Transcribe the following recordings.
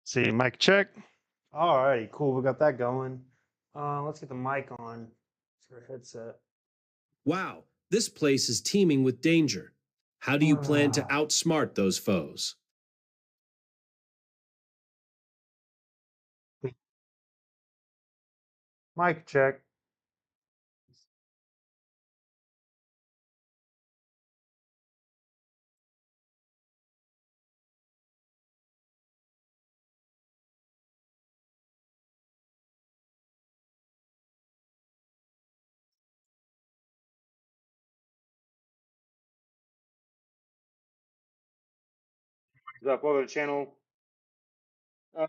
See, mic check. All righty, cool. We got that going. Let's get the mic on. Let's get our headset. Wow, this place is teeming with danger. How do you plan to Ah. outsmart those foes? Mic check. What's up? Welcome to the channel. Uh,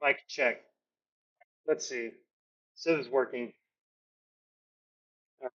mic check. Let's see. So this is working. Uh,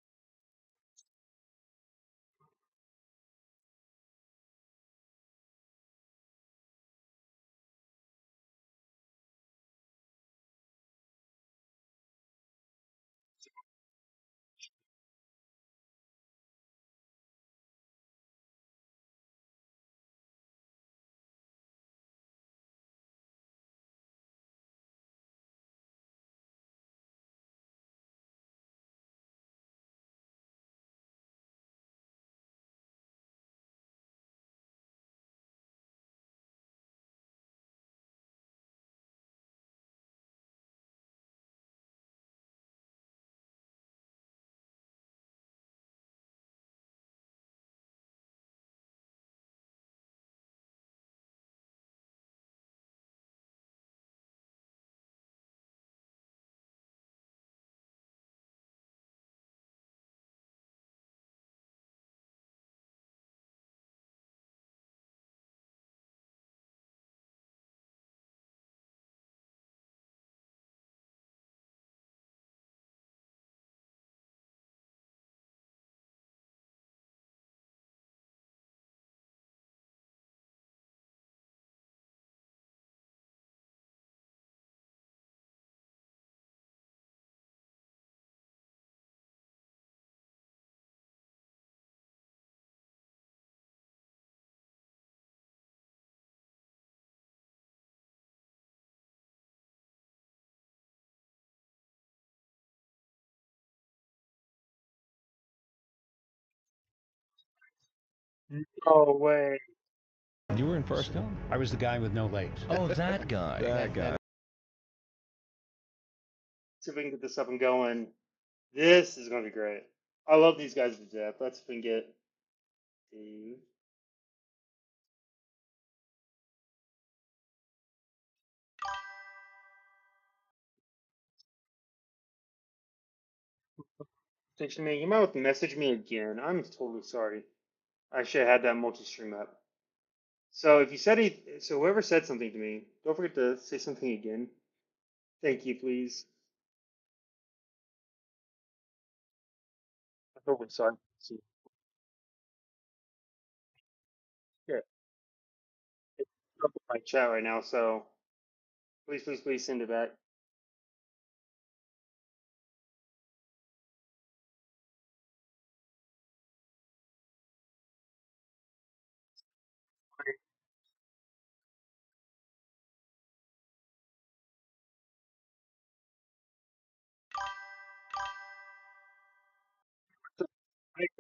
No way. You were in Forrest Gump. I was the guy with no legs. Oh, that guy. That guy. See if we can get this up and going. This is going to be great. I love these guys to death. Let's see if we can get the. Station man, you might have to message me again. I'm totally sorry. I should have had that multi-stream up. So if you said so whoever said something to me, don't forget to say something again. Thank you, please. I'm totally sorry. See, yeah, it's up in my chat right now, so please, please, please send it back.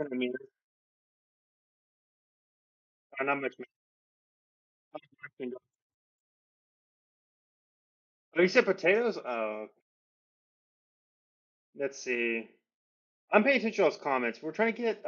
I mean, not much. Not much. Oh, you said potatoes? Oh, let's see. I'm paying attention to those comments. We're trying to get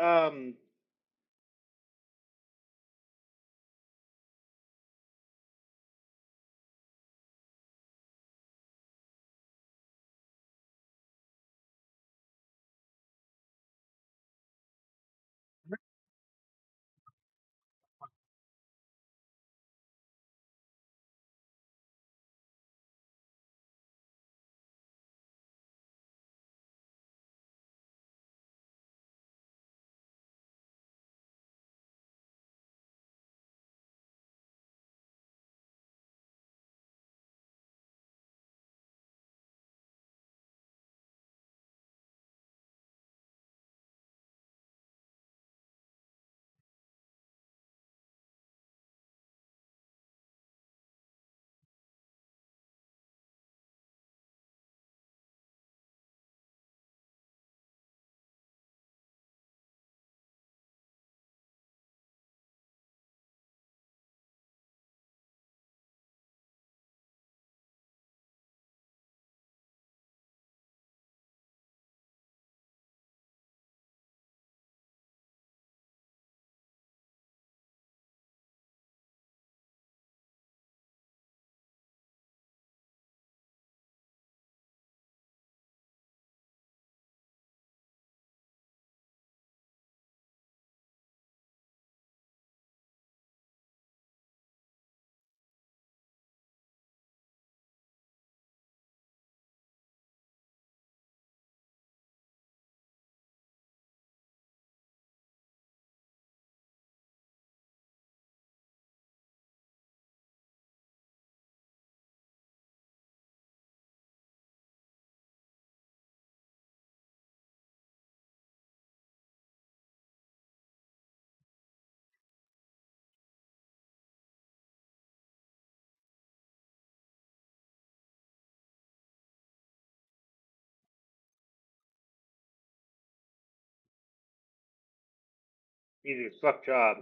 Easy as fuck job.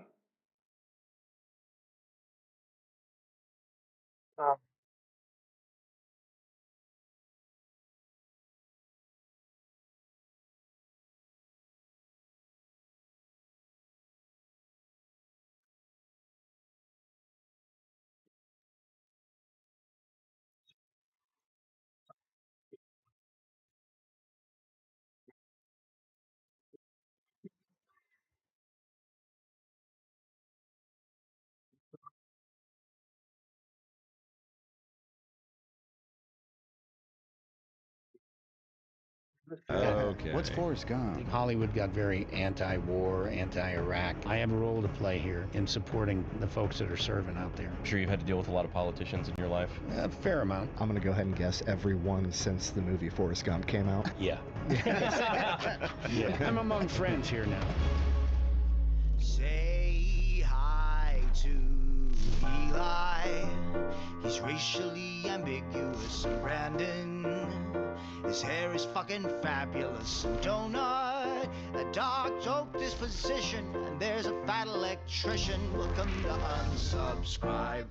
Um, What's Okay. Forrest Gump? Hollywood got very anti-war, anti-Iraq. I have a role to play here in supporting the folks that are serving out there. I'm sure you've had to deal with a lot of politicians in your life. A fair amount. I'm gonna go ahead and guess everyone since the movie Forrest Gump came out. Yeah. I'm among friends here now. Say hi to Eli. He's racially ambiguous. And Brandon, his hair is fucking fabulous. And Donut, a dark joke disposition. And there's a fat electrician. Welcome to Unsubscribe.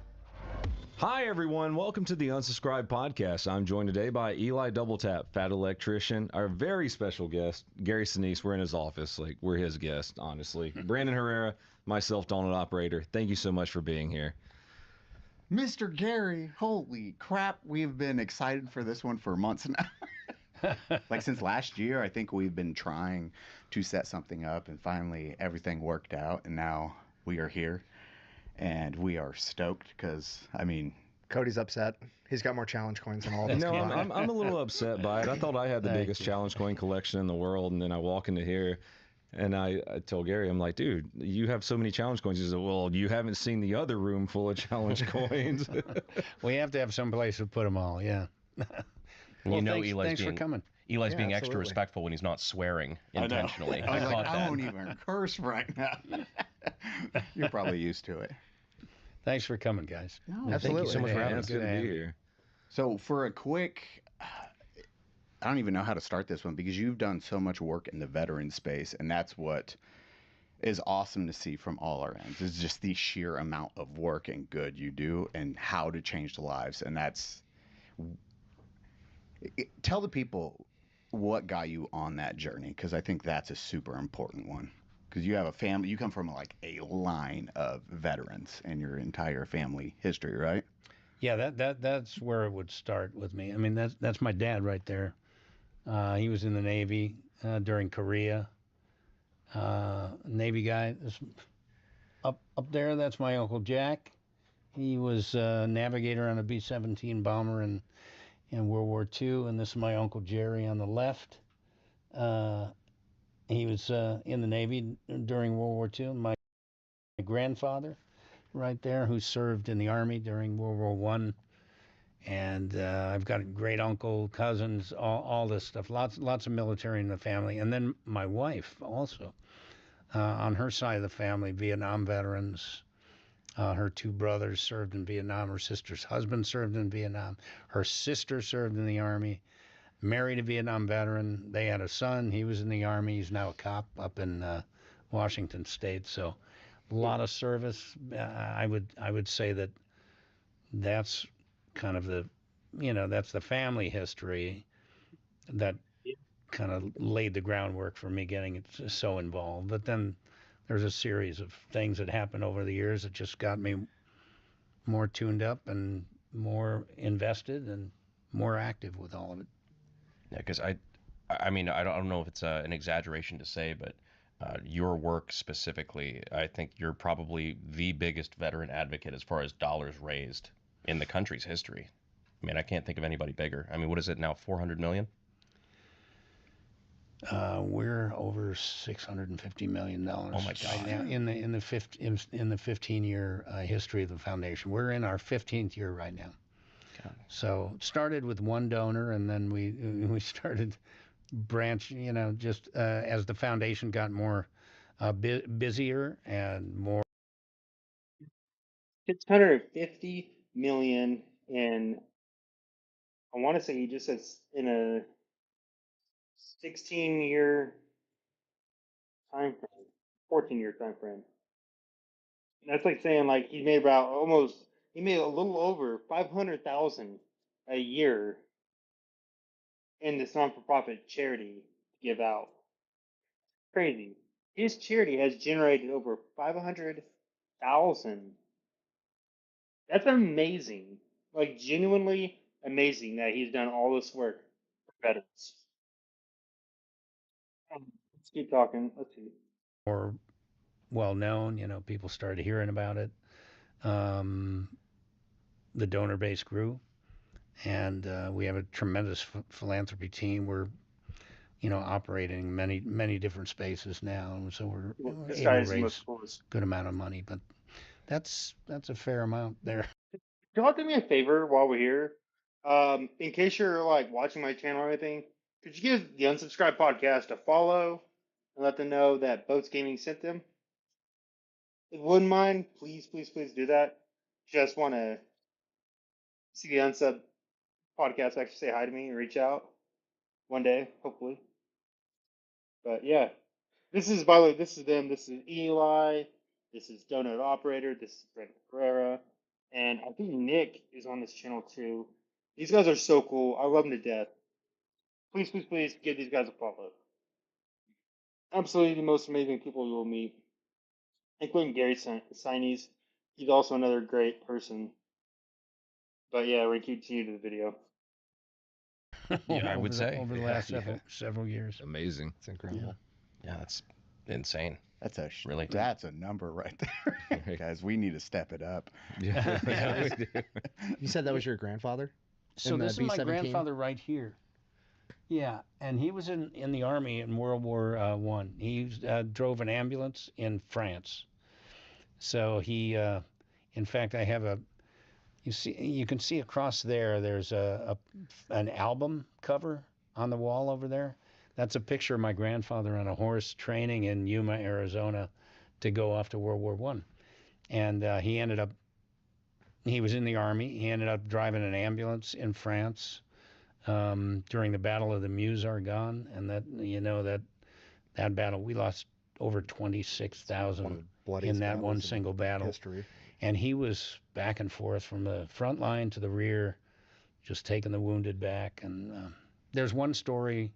Hi, everyone. Welcome to the Unsubscribed Podcast. I'm joined today by Eli Doubletap, Fat Electrician, our very special guest, Gary Sinise. We're in his office. Like, we're his guest, honestly. Brandon Herrera, myself, Donald Operator. Thank you so much for being here. Mr. Gary, holy crap, we've been excited for this one for months now. Like since last year, I think we've been trying to set something up, and finally everything worked out, and now we are here. And we are stoked because, I mean, Cody's upset. He's got more challenge coins than all of us. No, combined. I'm a little upset by it. I thought I had the biggest challenge coin collection in the world, and then I walk into here, and I told Gary, I'm like, dude, you have so many challenge coins. He said, well, you haven't seen the other room full of challenge coins. We have to have some place to put them all, yeah. You know thanks for coming. Eli's Yeah, being extra absolutely. respectful when he's not swearing intentionally. I was caught like, I that. won't even curse right now. You're probably used to it. Thanks for coming, guys. No, Thank you absolutely. so much for Yeah, having it's us. good to have be you. here. So for a quick, I don't even know how to start this one because you've done so much work in the veteran space, and that's what is awesome to see from all our ends. Is just the sheer amount of work and good you do, and how to change lives. And that's tell the people what got you on that journey, because I think that's a super important one. Because you have a family, you come from like a line of veterans in your entire family history, right? Yeah, that's where it would start with me. I mean, that's my dad right there. He was in the Navy during Korea. Navy guy. Up there, that's my Uncle Jack. He was a navigator on a B-17 bomber in World War II, and this is my Uncle Jerry on the left. He was in the Navy during World War II. My grandfather, right there, who served in the Army during World War One, and I've got a great uncle, cousins, all this stuff. Lots of military in the family, and then my wife also, on her side of the family, Vietnam veterans. Her two brothers served in Vietnam. Her sister's husband served in Vietnam. Her sister served in the Army. Married a Vietnam veteran. They had a son. He was in the Army. He's now a cop up in Washington State. So, a lot of service. I would say that's kind of that's the family history that kind of laid the groundwork for me getting so involved. But then there's a series of things that happened over the years that just got me more tuned up and more invested and more active with all of it. Yeah, because I mean, I don't know if it's an exaggeration to say, but your work specifically, I think you're probably the biggest veteran advocate as far as dollars raised in the country's history. I mean, I can't think of anybody bigger. I mean, what is it now? 400 million? We're over $650 million Oh my right God. now in the 15-year history of the foundation. We're in our 15th year right now. God. So it started with one donor, and then we started branching. Just as the foundation got more busier and more. 650 million in, I want to say you just said in a 16-year time frame. 14-year time frame. And that's like saying like he made about almost he made a little over 500,000 a year in this non-for-profit charity to give out. Crazy. His charity has generated over 500,000. That's amazing. Like genuinely amazing that he's done all this work for veterans. Let's keep talking. Let's see. More well known. People started hearing about it. The donor base grew, and we have a tremendous philanthropy team. We're operating many different spaces now, and so we're This able guy to is the raise most coolest. good amount of money. But that's a fair amount there. Can y'all do me a favor while we're here? In case you're like watching my channel or anything, could you give the Unsubscribed podcast a follow and let them know that Boats Gaming sent them? If you wouldn't mind, please do that. Just want to see the Unsub podcast actually say hi to me and reach out one day, hopefully. But yeah, this is, by the way, this is them. This is Eli. This is Donut Operator. This is Brandon Pereira. And I think Nick is on this channel too. These guys are so cool. I love them to death. Please give these guys a follow. Absolutely the most amazing people you will meet, including Gary Sines. He's also another great person. But yeah, we're going to continue to the video. Yeah, I would say. Over the last several years. Amazing. It's incredible. Yeah, that's insane. That's Really? That's a number right there, guys. We need to step it up. Yeah, we do. You said that was your grandfather? So In the this is my B-17? grandfather right here. Yeah, and he was in the army in World War One. He drove an ambulance in France. So he, in fact, I have you can see across there. There's an album cover on the wall over there. That's a picture of my grandfather on a horse training in Yuma, Arizona, to go off to World War One. And he was in the army. He ended up driving an ambulance in France during the Battle of the Meuse-Argonne, and that battle we lost over 26,000 in that one single battle. History. And he was back and forth from the front line to the rear, just taking the wounded back. And there's one story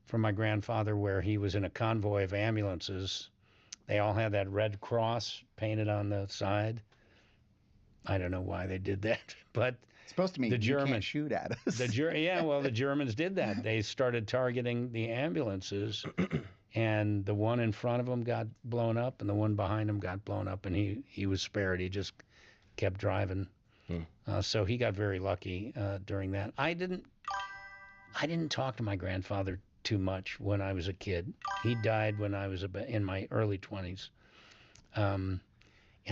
from my grandfather where he was in a convoy of ambulances. They all had that red cross painted on the side. I don't know why they did that, but It's supposed to mean the you can't Germans shoot at us. the Germans did that. They started targeting the ambulances, and the one in front of him got blown up, and the one behind him got blown up, and he was spared. He just kept driving. So he got very lucky during that. I didn't talk to my grandfather too much when I was a kid. He died when I was in my early 20s. And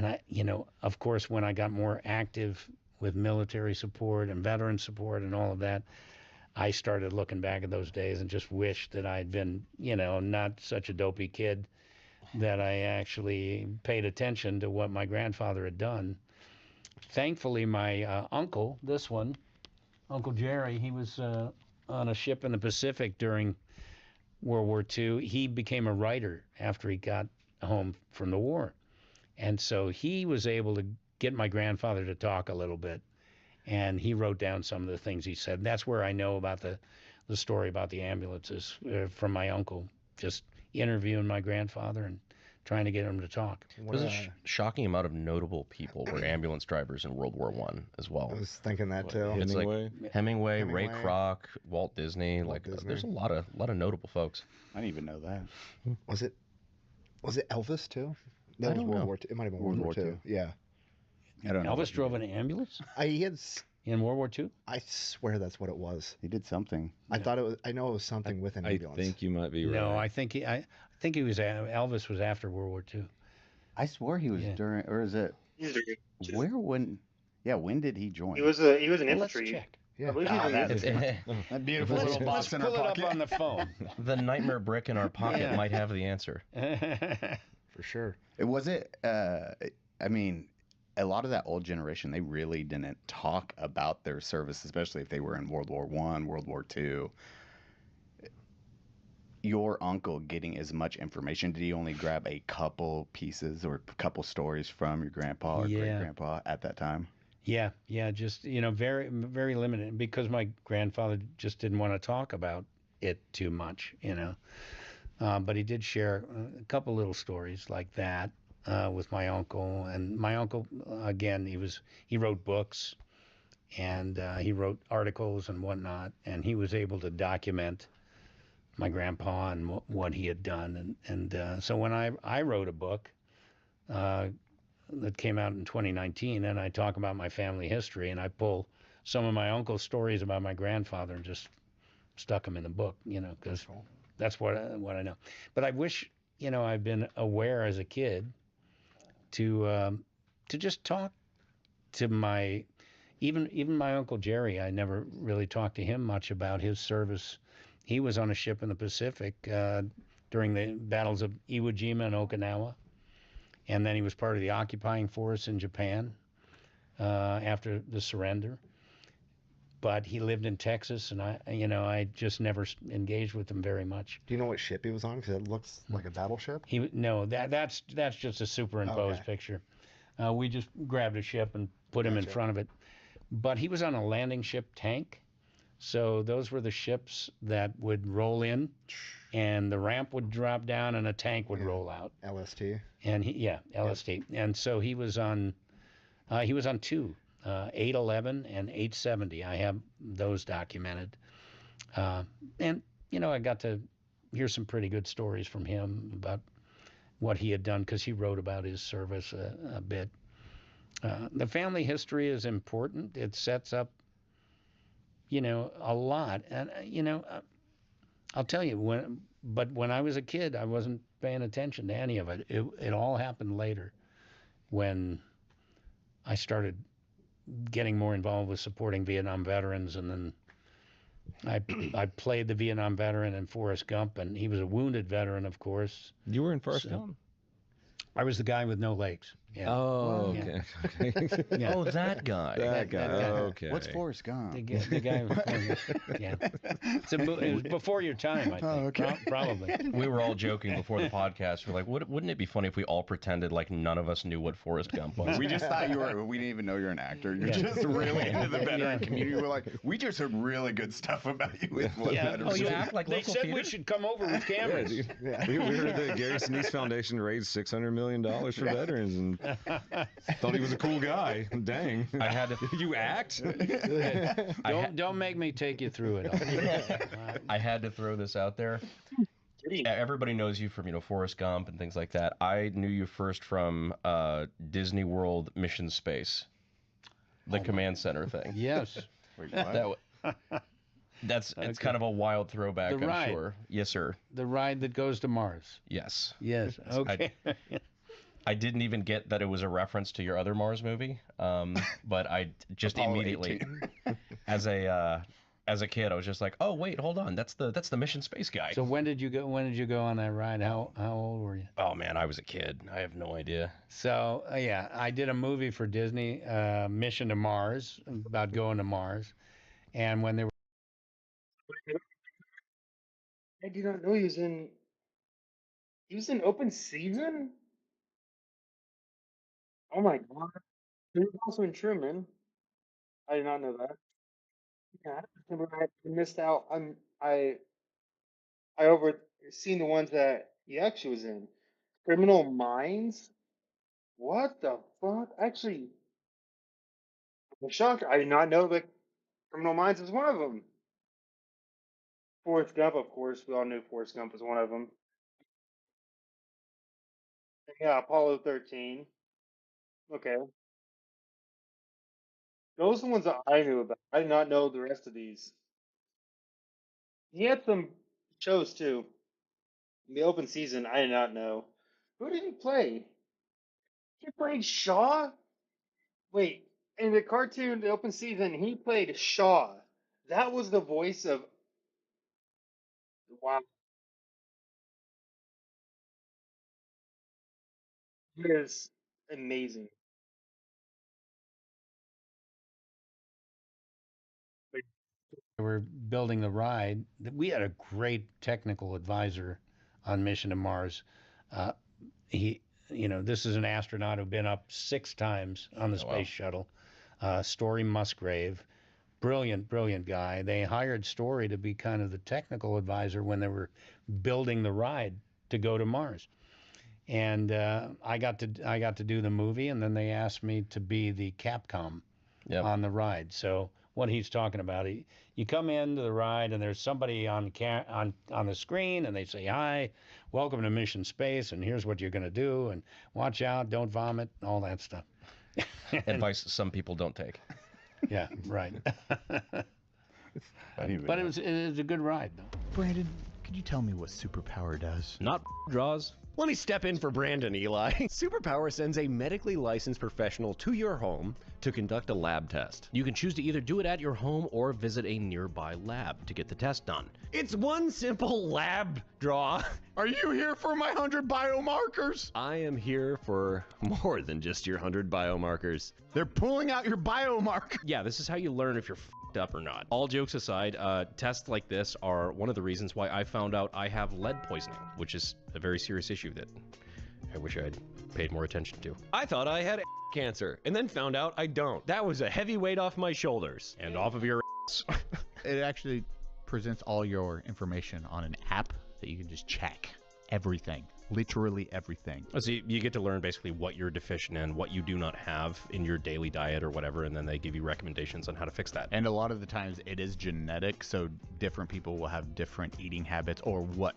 I, of course, when I got more active with military support and veteran support and all of that, I started looking back at those days and just wished that I'd been, not such a dopey kid, that I actually paid attention to what my grandfather had done. Thankfully, my uncle, this one, Uncle Jerry, he was on a ship in the Pacific during World War II. He became a writer after he got home from the war. And so he was able to get my grandfather to talk a little bit. And he wrote down some of the things he said. And that's where I know about the story about the ambulances from my uncle, just interviewing my grandfather and trying to get him to talk. There's a shocking amount of notable people were ambulance drivers in World War One as well. I was thinking that too. It's like Hemingway. Hemingway, Ray Hemingway. Kroc, Walt Disney. Disney. There's a lot of notable folks. I didn't even know that. Was it Elvis too? I That was don't World know. War II. It might have been World War II. Yeah. I don't know. Elvis drove an ambulance He had. in World War II? I swear that's what it was. He did something. I thought it was. I know it was something with an I ambulance. think you might be right. No, I think he was Elvis was after World War II. I swore he was Yeah. during, or is it He's a, when did he join? he was an Well, let's infantry. check. Yeah. I believe he was an that's infantry. that beautiful Let's, little box in our pull it pocket. up on the phone. The nightmare brick in our pocket Yeah. might have the answer. For sure. It was it. I mean, a lot of that old generation, they really didn't talk about their service, especially if they were in World War I, World War II. your uncle getting as much information? Did he only grab a couple pieces or a couple stories from your grandpa or great Yeah. grandpa at that time? Yeah, yeah, just very very limited because my grandfather just didn't want to talk about it too much, but he did share a couple little stories like that with my uncle. And my uncle, again, he wrote books and he wrote articles and whatnot, and he was able to document my grandpa and what he had done. And so when I wrote a book uh, that came out in 2019, and I talk about my family history, and I pull some of my uncle's stories about my grandfather and just stuck them in the book, because that's what I know. But I wish, I'd been aware as a kid to just talk to my even my uncle Jerry. I never really talked to him much about his service. He was on a ship in the Pacific during the battles of Iwo Jima and Okinawa, and then he was part of the occupying force in Japan after the surrender. But he lived in Texas, and I just never engaged with him very much. Do you know what ship he was on? Because it looks like a battleship. No, that's just a superimposed picture. We just grabbed a ship and put him in front of it. But he was on a landing ship tank, so those were the ships that would roll in, and the ramp would drop down, and a tank would roll out. LST. And LST. And so he was on two. 811 and 870. I have those documented. And, I got to hear some pretty good stories from him about what he had done because he wrote about his service a bit. The family history is important. It sets up, a lot. And, I'll tell you, when I was a kid, I wasn't paying attention to any of it. It all happened later when I started getting more involved with supporting Vietnam veterans, and then I played the Vietnam veteran in Forrest Gump, and he was a wounded veteran, of course. You were in Forrest Gump? I was the guy with no legs. Yeah. Oh, okay. Yeah. Oh, that guy. That guy. Okay. What's Forrest Gump? The guy yeah. It was before your time, I think. Oh, okay. Probably. We were all joking before the podcast. We're like, wouldn't it be funny if we all pretended like none of us knew what Forrest Gump was? We just thought we didn't even know you're an actor. You're Yeah. just really into the veteran Yeah. community. We're like, we just heard really good stuff about you with what Yeah. veterans. Oh, you act like They local said theater? we should come over with Yeah, cameras. dude. We heard the Gary Sinise Foundation raised $600 million for veterans, and thought he was a cool guy. Dang. I had to. You act? Don't make me take you through it. I had to throw this out there. Everybody knows you from Forrest Gump and things like that. I knew you first from Disney World Mission Space, the command center thing. Yes. Wait, what? It's Okay. kind of a wild throwback, The I'm ride. sure. Yes, sir. The ride that goes to Mars. Yes. Yes. Okay. I didn't even get that it was a reference to your other Mars movie, but I just Apollo immediately, 18. as a kid, I was just like, oh wait, hold on, that's the Mission Space guy. So when did you go? When did you go on that ride? How old were you? Oh man, I was a kid. I have no idea. So yeah, I did a movie for Disney, Mission to Mars, about going to Mars, and when they were I did not know he was in. He was in Open Season. Oh my god! He was also in Truman. I did not know that. Yeah, I remember I missed out. I overseen the ones that he actually was in. Criminal Minds. What the fuck? Actually, I'm shocked. I did not know that Criminal Minds was one of them. Forrest Gump, of course. We all knew Forrest Gump was one of them. Yeah, Apollo 13. Okay. Those are the ones that I knew about. I did not know the rest of these. He had some shows too. The open season, I did not know. Who did he play? He played Shaw? Wait, in the cartoon, the open season, he played Shaw. That was the voice of. Wow. He is amazing. were building the ride, we had a great technical advisor on Mission to Mars. This is an astronaut who'd been up 6 times on the space shuttle. Story Musgrave, brilliant guy. They hired Story to be kind of the technical advisor when they were building the ride to go to Mars. And I got to do the movie, and then they asked me to be the Capcom on the ride. So what he's talking about, you come into the ride, and there's somebody on the screen, and they say, "Hi, welcome to Mission Space, and here's what you're going to do, and watch out, don't vomit," all that stuff. Advice some people don't take. Yeah, right. But it was a good ride, though. Brandon, could you tell me what Superpower does? Not draws. Let me step in for Brandon, Eli. Superpower sends a medically licensed professional to your home to conduct a lab test. You can choose to either do it at your home or visit a nearby lab to get the test done. It's one simple lab draw. Are you here for my 100 biomarkers? I am here for more than just your 100 biomarkers. They're pulling out your biomarker. Yeah, this is how you learn if you're f***ed up or not. All jokes aside, tests like this are one of the reasons why I found out I have lead poisoning, which is a very serious issue that I wish I'd paid more attention to. I thought I had cancer, and then found out I don't. That was a heavy weight off my shoulders and off of your ass. It actually presents all your information on an app that you can just check everything. Literally everything. So you get to learn basically what you're deficient in, what you do not have in your daily diet or whatever, and then they give you recommendations on how to fix that. And a lot of the times it is genetic, so different people will have different eating habits or what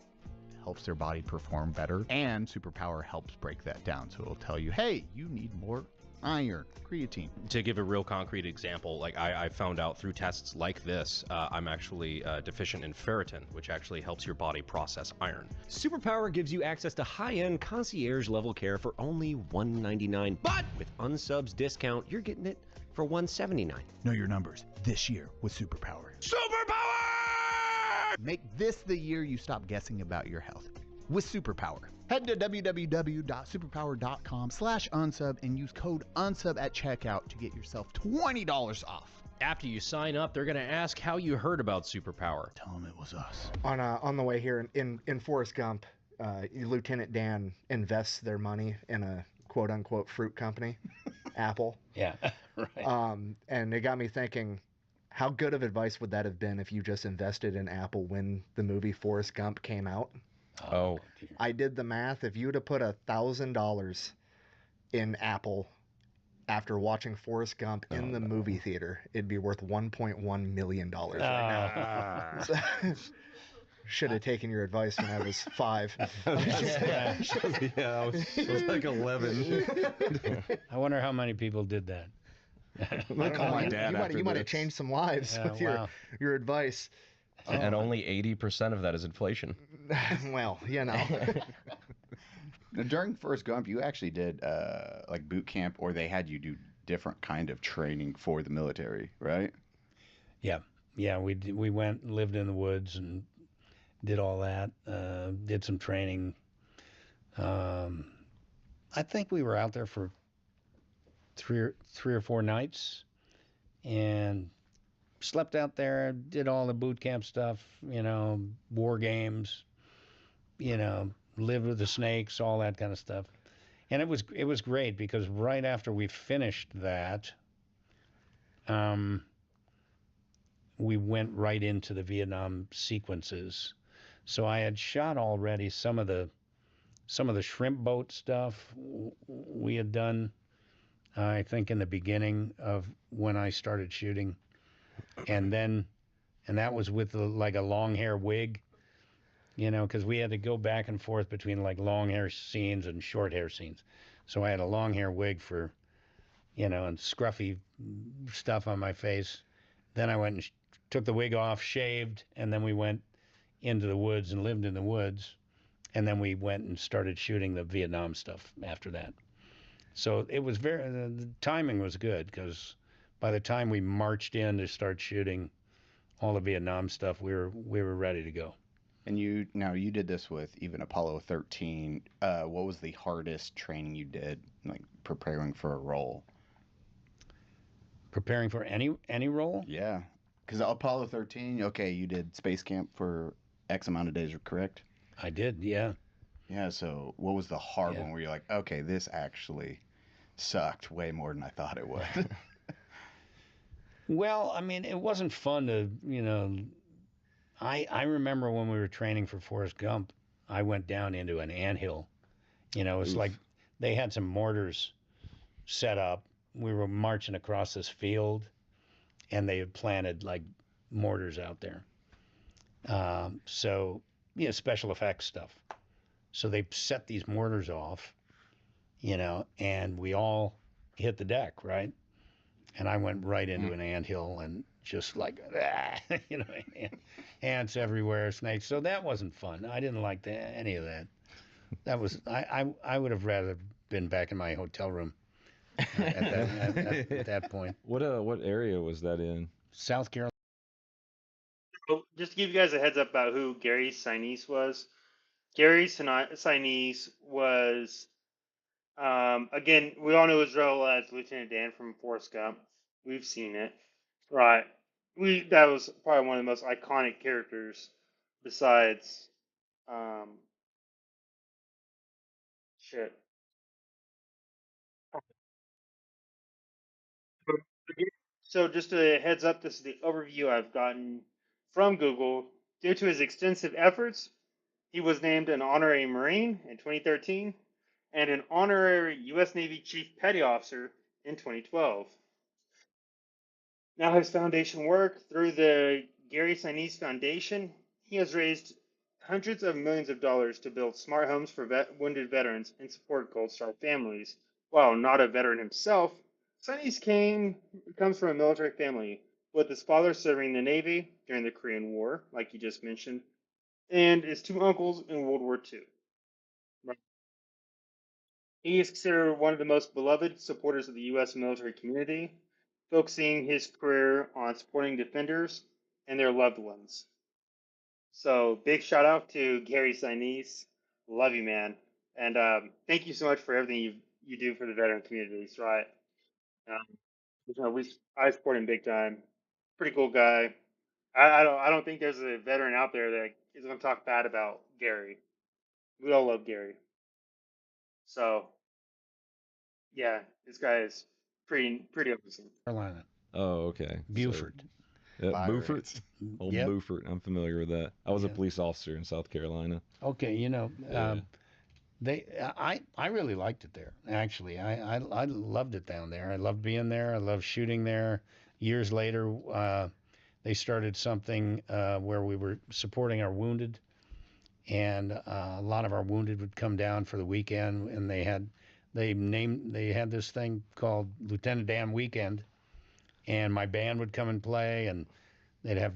helps their body perform better. And Superpower helps break that down. So it'll tell you, hey, you need more iron, creatine. To give a real concrete example, like I found out through tests like this, I'm actually deficient in ferritin, which actually helps your body process iron. Superpower gives you access to high-end concierge level care for only $199, but with Unsubs discount, you're getting it for $179. Know your numbers this year with Superpower. Superpower! Make this the year you stop guessing about your health with Superpower. Head to www.superpower.com/unsub and use code unsub at checkout to get yourself $20 off. After you sign up, they're going to ask how you heard about Superpower. Tell them it was us. On the way here in Forrest Gump, Lieutenant Dan invests their money in a quote unquote fruit company, Apple. Yeah, right. And it got me thinking, how good of advice would that have been if you just invested in Apple when the movie Forrest Gump came out? Oh. I did the math. If you would have put $1,000 in Apple after watching Forrest Gump in the movie theater, it'd be worth $1.1 million right now. Should have taken your advice when I was 5. I was like 11. I wonder how many people did that. Call my dad you might have changed some lives with your advice. And only 80% of that is inflation. Well, you know. Now, during Forrest Gump, you actually did like boot camp, or they had you do different kind of training for the military, right? Yeah. We went and lived in the woods and did all that. Did some training. I think we were out there for three or 4 nights, and slept out there, did all the boot camp stuff, war games, lived with the snakes, all that kind of stuff. And it was great because right after we finished that, we went right into the Vietnam sequences. So I had shot already some of the shrimp boat stuff we had done, I think in the beginning of when I started shooting. And that was with like a long hair wig, because we had to go back and forth between like long hair scenes and short hair scenes. So I had a long hair wig for, and scruffy stuff on my face. Then I went and took the wig off, shaved, and then we went into the woods and lived in the woods. And then we went and started shooting the Vietnam stuff after that. So it was the timing was good because by the time we marched in to start shooting all the Vietnam stuff, we were ready to go. And you did this with even Apollo 13. What was the hardest training you did, like preparing for a role? Preparing for any role? Yeah. Because Apollo 13, okay, you did space camp for X amount of days, correct? I did, yeah. Yeah, so what was the hard Yeah. one where you're like, okay, this actually sucked way more than I thought it would? Well, I mean, it wasn't fun to, I remember when we were training for Forrest Gump, I went down into an anthill. It's like Oof. they had some mortars set up. We were marching across this field, and they had planted like mortars out there. So, special effects stuff. So they set these mortars off, and we all hit the deck, right? And I went right into an anthill and just like, ants everywhere, snakes. So that wasn't fun. I didn't like any of that. That was I would have rather been back in my hotel room at that point. What area was that in? South Carolina. So just to give you guys a heads up about who Gary Sinise was. Gary Sinise was, again, we all know his role as Lieutenant Dan from Forrest Gump. We've seen it, right? That was probably one of the most iconic characters, besides, shit. So just a heads up, this is the overview I've gotten from Google. Due to his extensive efforts, he was named an honorary Marine in 2013 and an honorary U.S. Navy Chief Petty Officer in 2012. Now his foundation work through the Gary Sinise Foundation, he has raised hundreds of millions of dollars to build smart homes for wounded veterans and support Gold Star families. While not a veteran himself, Sinise comes from a military family, with his father serving in the Navy during the Korean War, like you just mentioned, and his two uncles in World War II. He is considered one of the most beloved supporters of the U.S. military community, focusing his career on supporting defenders and their loved ones. So, big shout out to Gary Sinise. Love you, man. And thank you so much for everything you do for the veteran communities, right? I support him big time. Pretty cool guy. I don't think there's a veteran out there that is going to talk bad about Gary. We all love Gary. So, yeah, this guy is pretty awesome. Carolina. Oh, okay. Beaufort. Yeah, Fire Beaufort. rates. Old Yep. Beaufort. I'm familiar with that. I was a Yeah. police officer in South Carolina. Okay, Yeah. I really liked it there. Actually, I loved it down there. I loved being there. I loved shooting there. Years later, they started something where we were supporting our wounded, and a lot of our wounded would come down for the weekend, and they had this thing called Lieutenant Dan Weekend, and my band would come and play, and they'd have,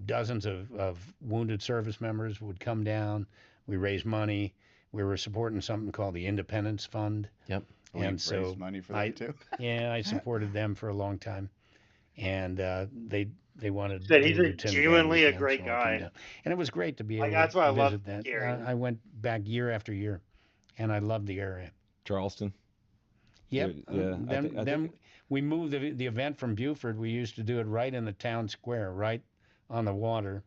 dozens of wounded service members would come down. We raised money. We were supporting something called the Independence Fund. Yep. Oh, you've And so raised money for them too. Yeah, I supported them for a long time, and they wanted Said to he's do a Lieutenant Dan genuinely a Weekend, great so I guy. came down. And it was great to be Like, able that's to why I love visit that. Gary. I went back year after year, and I loved the area. Charleston. Yep. Yeah. Then we moved the event from Beaufort. We used to do it right in the town square, right on the water.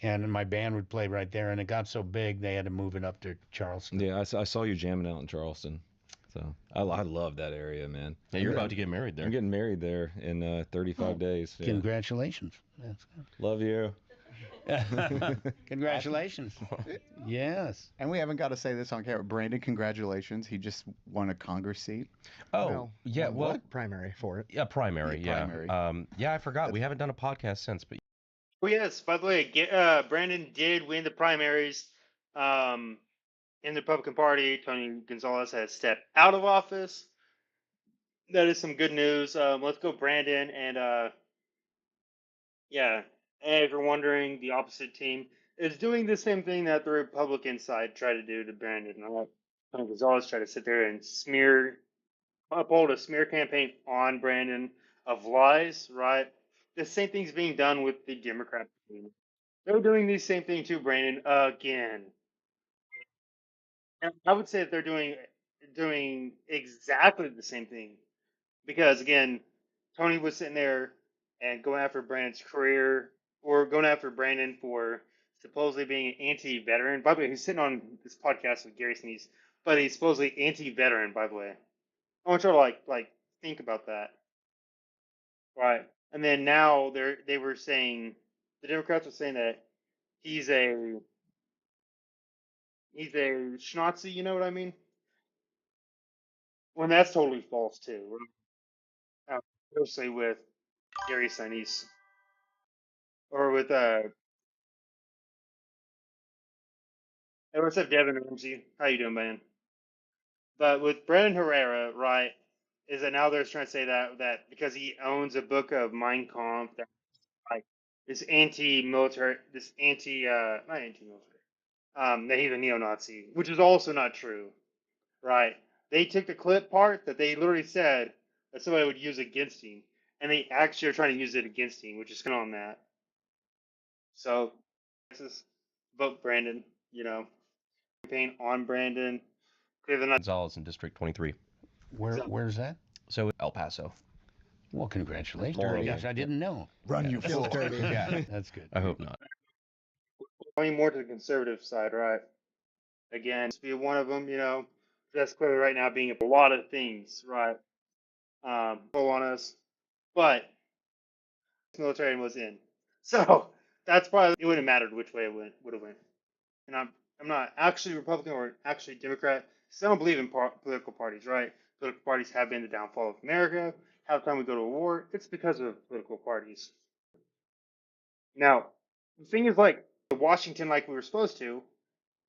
And my band would play right there. And it got so big, they had to move it up to Charleston. Yeah, I saw you jamming out in Charleston. So I love that area, man. Yeah, you're about to get married there. I'm getting married there in 35 days. Yeah. Congratulations. That's Love you. good. Congratulations. Yes. And we haven't got to say this on camera. Brandon, congratulations. He just won a Congress seat. Oh, Well, yeah. Well, primary for it. yeah, primary. Yeah, Yeah. primary. Yeah, I forgot. We haven't done a podcast since, but Oh yes, by the way, Brandon did win the primaries in the Republican Party. Tony Gonzalez has stepped out of office. That is some good news. Let's go, Brandon. And yeah, and if you're wondering, the opposite team is doing the same thing that the Republican side tried to do to Brandon. Tony Gonzalez tried to sit there and uphold a smear campaign on Brandon of lies, right? The same thing's being done with the Democrat team. They're doing the same thing to Brandon again. And I would say that they're doing exactly the same thing because again, Tony was sitting there and going after Brandon's career, or going after Brandon for supposedly being an anti-veteran. By the way, he's sitting on this podcast with Gary Sinise, but he's supposedly anti-veteran. By the way, I want you to like think about that, right? And then now they were saying the Democrats were saying that he's a schnazi. You know what I mean? When that's totally false too. Mostly with Gary Sinise or with hey, what's up, Devin Ramsey? How you doing, man? But with Brendan Herrera, right, is that now they're trying to say that because he owns a book of Mein Kampf, that like this anti-military, this anti not anti-military, that he's a neo-Nazi, which is also not true, right? They took the clip part that they literally said that somebody would use against him, and they actually are trying to use it against him, which is kind of on that. So, this is vote Brandon, you know, campaign on Brandon. Gonzalez in District 23. Where's that? So El Paso. Well, congratulations. Dirty. Gosh, I didn't know. Run, you Feels filthy. dirty. Yeah, that's good. I hope not. Going more to the conservative side, right? Again, to be one of them, you know, that's clearly right now being a lot of things, right? Pull on us, but the military was in, so that's probably it wouldn't have mattered which way it would have went. And I'm not actually Republican or actually Democrat. So I don't believe in political parties, right? Political parties have been the downfall of America. Half the time we go to a war, it's because of political parties. Now, the thing is, like Washington, like we were supposed to,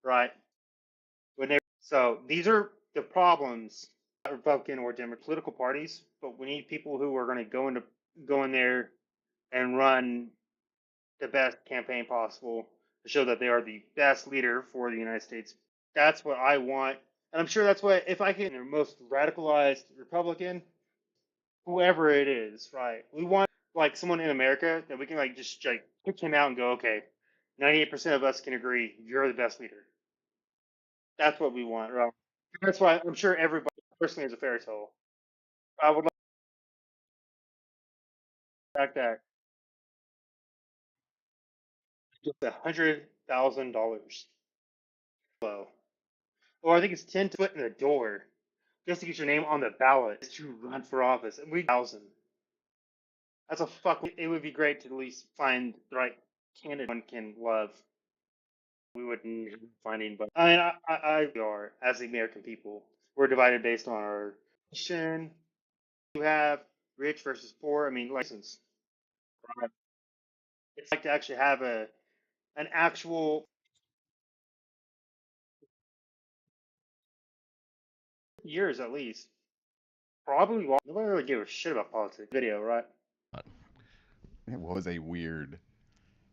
right? So these are the problems, not Republican or Democrat political parties. But we need people who are going to go in there and run the best campaign possible to show that they are the best leader for the United States. That's what I want. And I'm sure that's what, if I can, the most radicalized Republican, whoever it is, right? We want like someone in America that we can like just like pick him out and go, okay, 98% of us can agree you're the best leader. That's what we want, right? That's why I'm sure everybody personally is a fairy tale. I would like that just $100,000 low. Or I think it's 10 to put in the door just to get your name on the ballot to run for office. And 1,000. That's a fuck. It would be great to at least find the right candidate one can love. We wouldn't be finding, but I mean, we are as the American people. We're divided based on our nation. You have rich versus poor. I mean, license. Right? It's like to actually have an actual years at least. Probably nobody really gave a shit about politics. Video, right? It was a weird.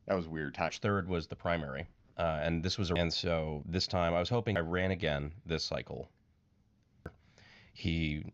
That was weird. March 3rd was the primary, and this was, and so this time I was hoping I ran again this cycle. He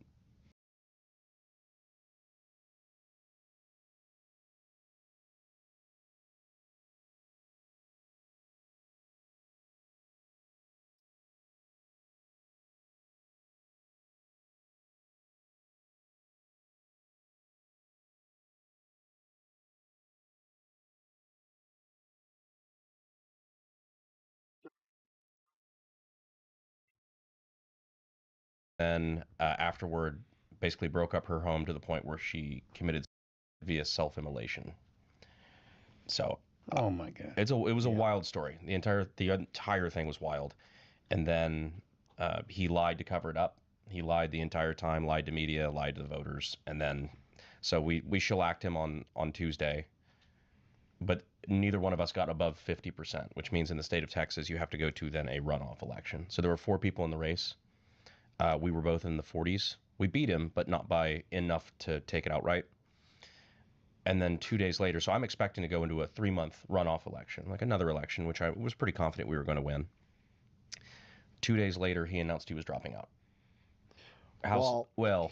then afterward basically broke up her home to the point where she committed via self-immolation. So, oh my God, it was a wild story. The entire thing was wild, and then he lied to cover it up. He lied the entire time, lied to media, lied to the voters, and then so we shellacked him on Tuesday. But neither one of us got above 50%, which means in the state of Texas you have to go to then a runoff election. So there were 4 people in the race. We were both in the 40s. We beat him, but not by enough to take it outright. And then 2 days later, so I'm expecting to go into a 3-month runoff election, like another election, which I was pretty confident we were going to win. 2 days later, he announced he was dropping out.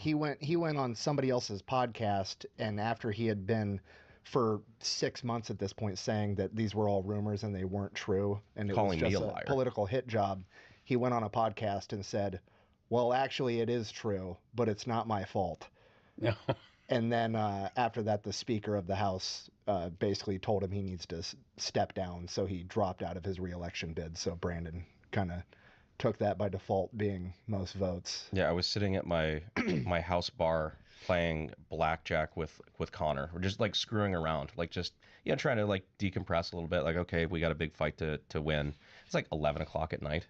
He went on somebody else's podcast, and after he had been for 6 months at this point saying that these were all rumors and they weren't true, and it was just a political hit job, he went on a podcast and said, well, actually it is true, but it's not my fault. No. And then after that, the Speaker of the House basically told him he needs to step down, so he dropped out of his reelection bid. So Brandon kind of took that by default, being most votes. Yeah, I was sitting at my my house bar playing blackjack with Connor. We're just like screwing around, like just trying to like decompress a little bit. Like, okay, we got a big fight to win. It's like 11 o'clock at night,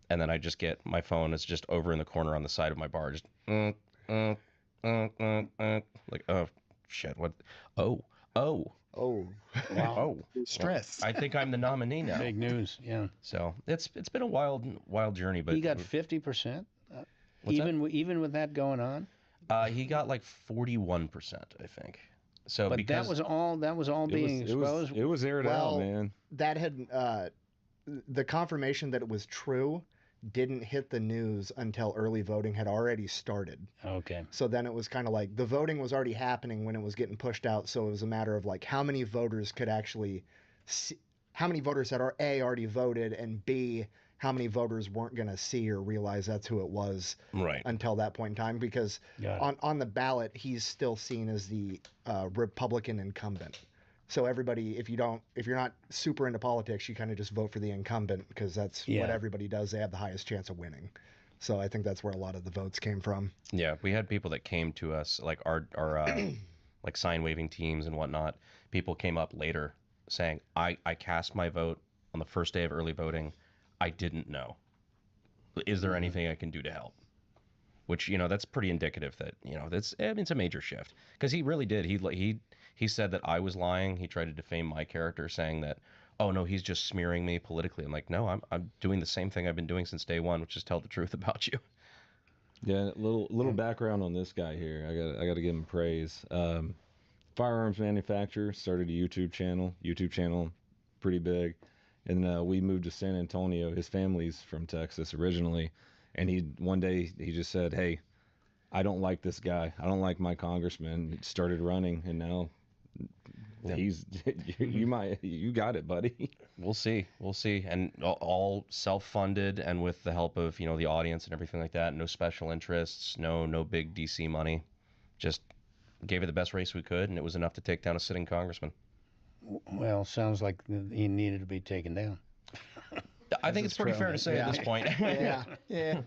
and then I just get my phone. It's just over in the corner on the side of my bar, just like, oh shit, what? Oh, Wow. oh, Stress. I think I'm the nominee now. Big news, yeah. So it's been a wild journey, but He got 50%, What's even with that going on. he got like 41%, I think. So But because that was all being exposed. It was aired Well, out, man. That had the confirmation that it was true didn't hit the news until early voting had already started. Okay. So then it was kind of like the voting was already happening when it was getting pushed out. So it was a matter of like how many voters could actually see, how many voters had already voted, and B, how many voters weren't going to see or realize that's who it was right. until that point in time. Because on the ballot, he's still seen as the Republican incumbent. So everybody, if you're not super into politics, you kind of just vote for the incumbent because that's what everybody does. They have the highest chance of winning. So I think that's where a lot of the votes came from. Yeah, we had people that came to us, like our like sign waving teams and whatnot. People came up later saying, I cast my vote on the first day of early voting. I didn't know. Is there anything I can do to help? Which, that's pretty indicative that, it's a major shift. Because he really did. He said that I was lying. He tried to defame my character, saying that, oh no, he's just smearing me politically. I'm like, no, I'm doing the same thing I've been doing since day one, which is tell the truth about you. Yeah, little background on this guy here. I got to give him praise. Firearms manufacturer, started a YouTube channel, pretty big. And we moved to San Antonio. His family's from Texas originally, and one day he just said, "Hey, I don't like this guy. I don't like my congressman." He started running, and now he's you got it, buddy. We'll see, and all self-funded, and with the help of the audience and everything like that. No special interests, no big DC money. Just gave it the best race we could, and it was enough to take down a sitting congressman. Well, sounds like he needed to be taken down. I think it's pretty fair to say at this point. Yeah.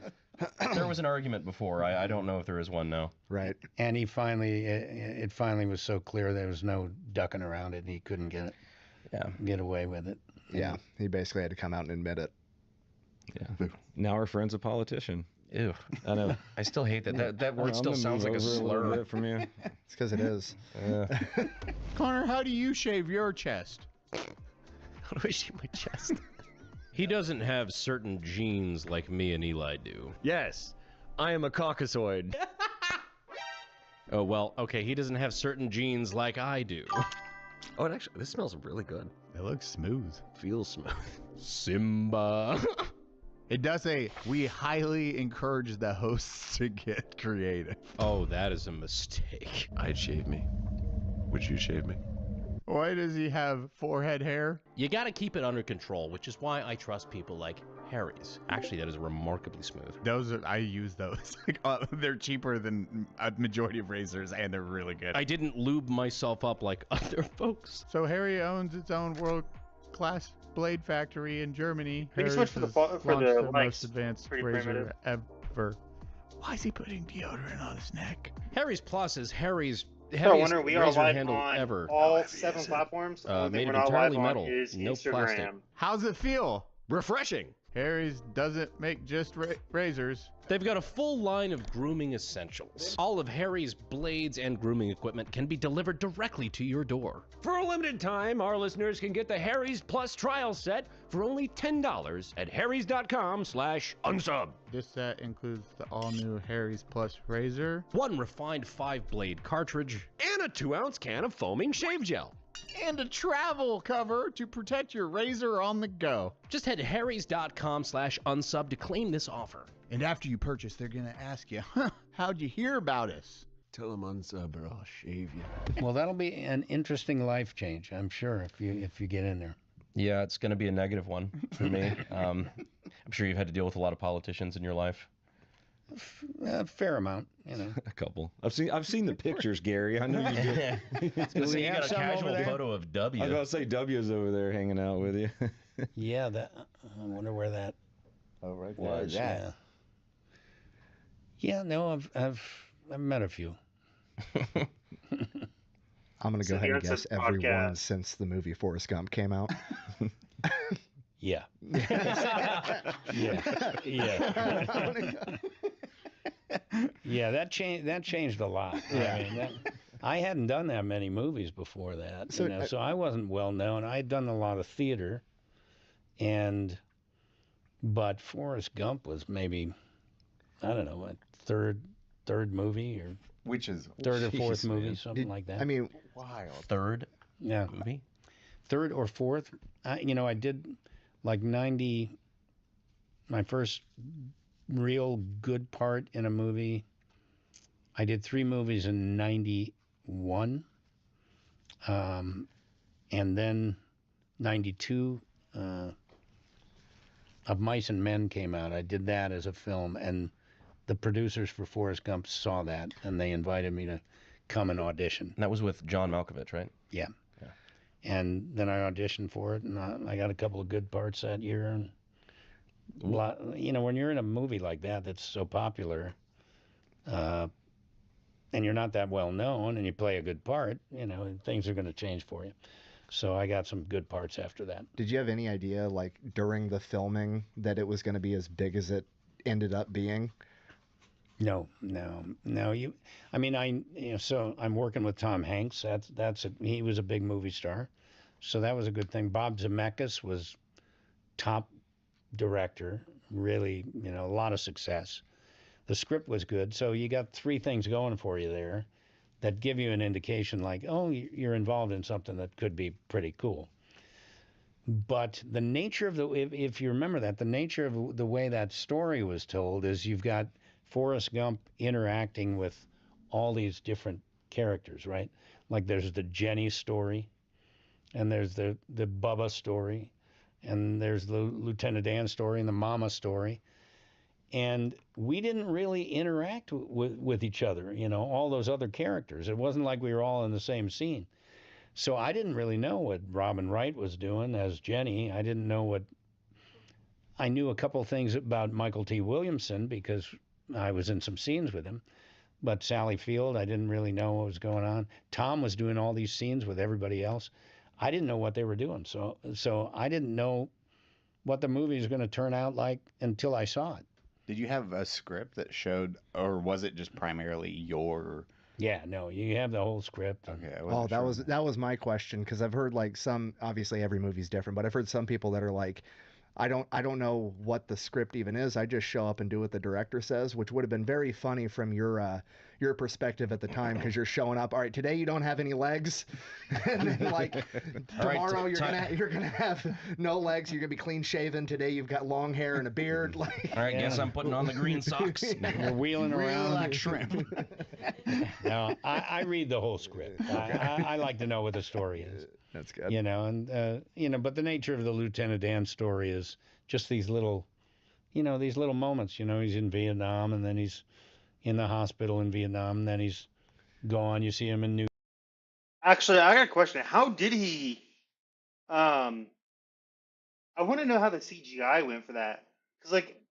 There was an argument before. I don't know if there is one now. Right. And it finally was so clear there was no ducking around it, and he couldn't get away with it. Yeah, he basically had to come out and admit it. Yeah. Now our friend's a politician. Ew. I know. I still hate that. That word still sounds like a slur. From you. It's because it is. Connor, how do you shave your chest? How do I shave my chest? He doesn't have certain genes like me and Eli do. Yes, I am a Caucasoid. Oh, well, okay, he doesn't have certain genes like I do. Oh, and actually, this smells really good. It looks smooth. Feels smooth. Simba. It does say, we highly encourage the hosts to get creative. Oh, that is a mistake. I'd shave me. Would you shave me? Why does he have forehead hair? You gotta keep it under control, which is why I trust people like Harry's. Actually, that is remarkably smooth. I use those. They're cheaper than a majority of razors, and they're really good. I didn't lube myself up like other folks. So Harry owns its own world-class blade factory in Germany. I think it's much for the most likes. advanced Pretty razor primitive. ever. Why is he putting deodorant on his neck? Harry's Plus is Harry's So, heaviest Wonder, we are razor live handle on ever. all 7 platforms. The only thing Made we're of not entirely live metal, on is no Instagram. plastic. How's it feel? Refreshing. Harry's doesn't make just razors. They've got a full line of grooming essentials. All of Harry's blades and grooming equipment can be delivered directly to your door. For a limited time, our listeners can get the Harry's Plus trial set for only $10 at harrys.com/unsub. This set includes the all-new Harry's Plus razor. One refined 5-blade cartridge. And a 2-ounce can of foaming shave gel. And a travel cover to protect your razor on the go. Just head to harrys.com/unsub to claim this offer. And after you purchase, they're going to ask you, how'd you hear about us? Tell them unsub or I'll shave you. Well, that'll be an interesting life change, I'm sure, if you get in there. Yeah, it's going to be a negative one for me. I'm sure you've had to deal with a lot of politicians in your life. A fair amount, you know. A couple. I've seen the pictures, Gary. I know you do. Do we you have got a some over casual there? photo of W. I was about to say W's over there hanging out with you. Yeah, that. I wonder where that Oh, right was. there. Yeah. No, I've met a few. I'm gonna So go ahead the and guess Uncensored every one Podcast. since the movie Forrest Gump came out. Yeah. Yeah. Yeah, that changed a lot. Yeah. I mean, I hadn't done that many movies before that, So, so I wasn't well known. I'd done a lot of theater, but Forrest Gump was maybe, I don't know, a third movie or Which is third or fourth jeez, movie, man. something like that. I mean, Wild. Third yeah, movie. third or fourth. I did like 90. My first real good part in a movie. I did 3 movies in 91, and then 92. Of Mice and Men came out. I did that as a film, and the producers for Forrest Gump saw that, and they invited me to come and audition. And that was with John Malkovich, right? Yeah. And then I auditioned for it, and I got a couple of good parts that year. And when you're in a movie like that that's so popular, and you're not that well known, and you play a good part, things are going to change for you. So I got some good parts after that. did you have any idea, like during the filming, that it was going to be as big as it ended up being? No. So I'm working with Tom Hanks. He was a big movie star, so that was a good thing. Bob Zemeckis was top director, really, a lot of success. The script was good, so you got 3 things going for you there that give you an indication, like, oh, you're involved in something that could be pretty cool. But the nature of if you remember that, the nature of the way that story was told is you've got Forrest Gump interacting with all these different characters, right? Like there's the Jenny story, and there's the Bubba story, and there's the Lieutenant Dan story and the Mama story. And we didn't really interact with each other, all those other characters. It wasn't like we were all in the same scene. So I didn't really know what Robin Wright was doing as Jenny. I didn't know I knew a couple things about Michael T. Williamson because I was in some scenes with him. But Sally Field, I didn't really know what was going on. Tom was doing all these scenes with everybody else. I didn't know what they were doing. So I didn't know what the movie was going to turn out like until I saw it. Did you have a script that showed, or was it just primarily your? Yeah, no, you have the whole script. Okay. That was my question, because I've heard like obviously every movie's different, but I've heard some people that are like, I don't know what the script even is. I just show up and do what the director says, which would have been very funny from your perspective at the time, because you're showing up. All right, today you don't have any legs, and then like tomorrow you're gonna have no legs. You're gonna be clean shaven. Today you've got long hair and a beard. Like, All right, guess I'm putting on the green socks. We're wheeling around like shrimp. No, I read the whole script. I like to know what the story is. That's good. But the nature of the Lieutenant Dan story is just these little moments. He's in Vietnam, and then he's in the hospital in Vietnam, and then he's gone. You see him in New. Actually, I got a question. How did he? I want to know how the CGI went for that. Because, like,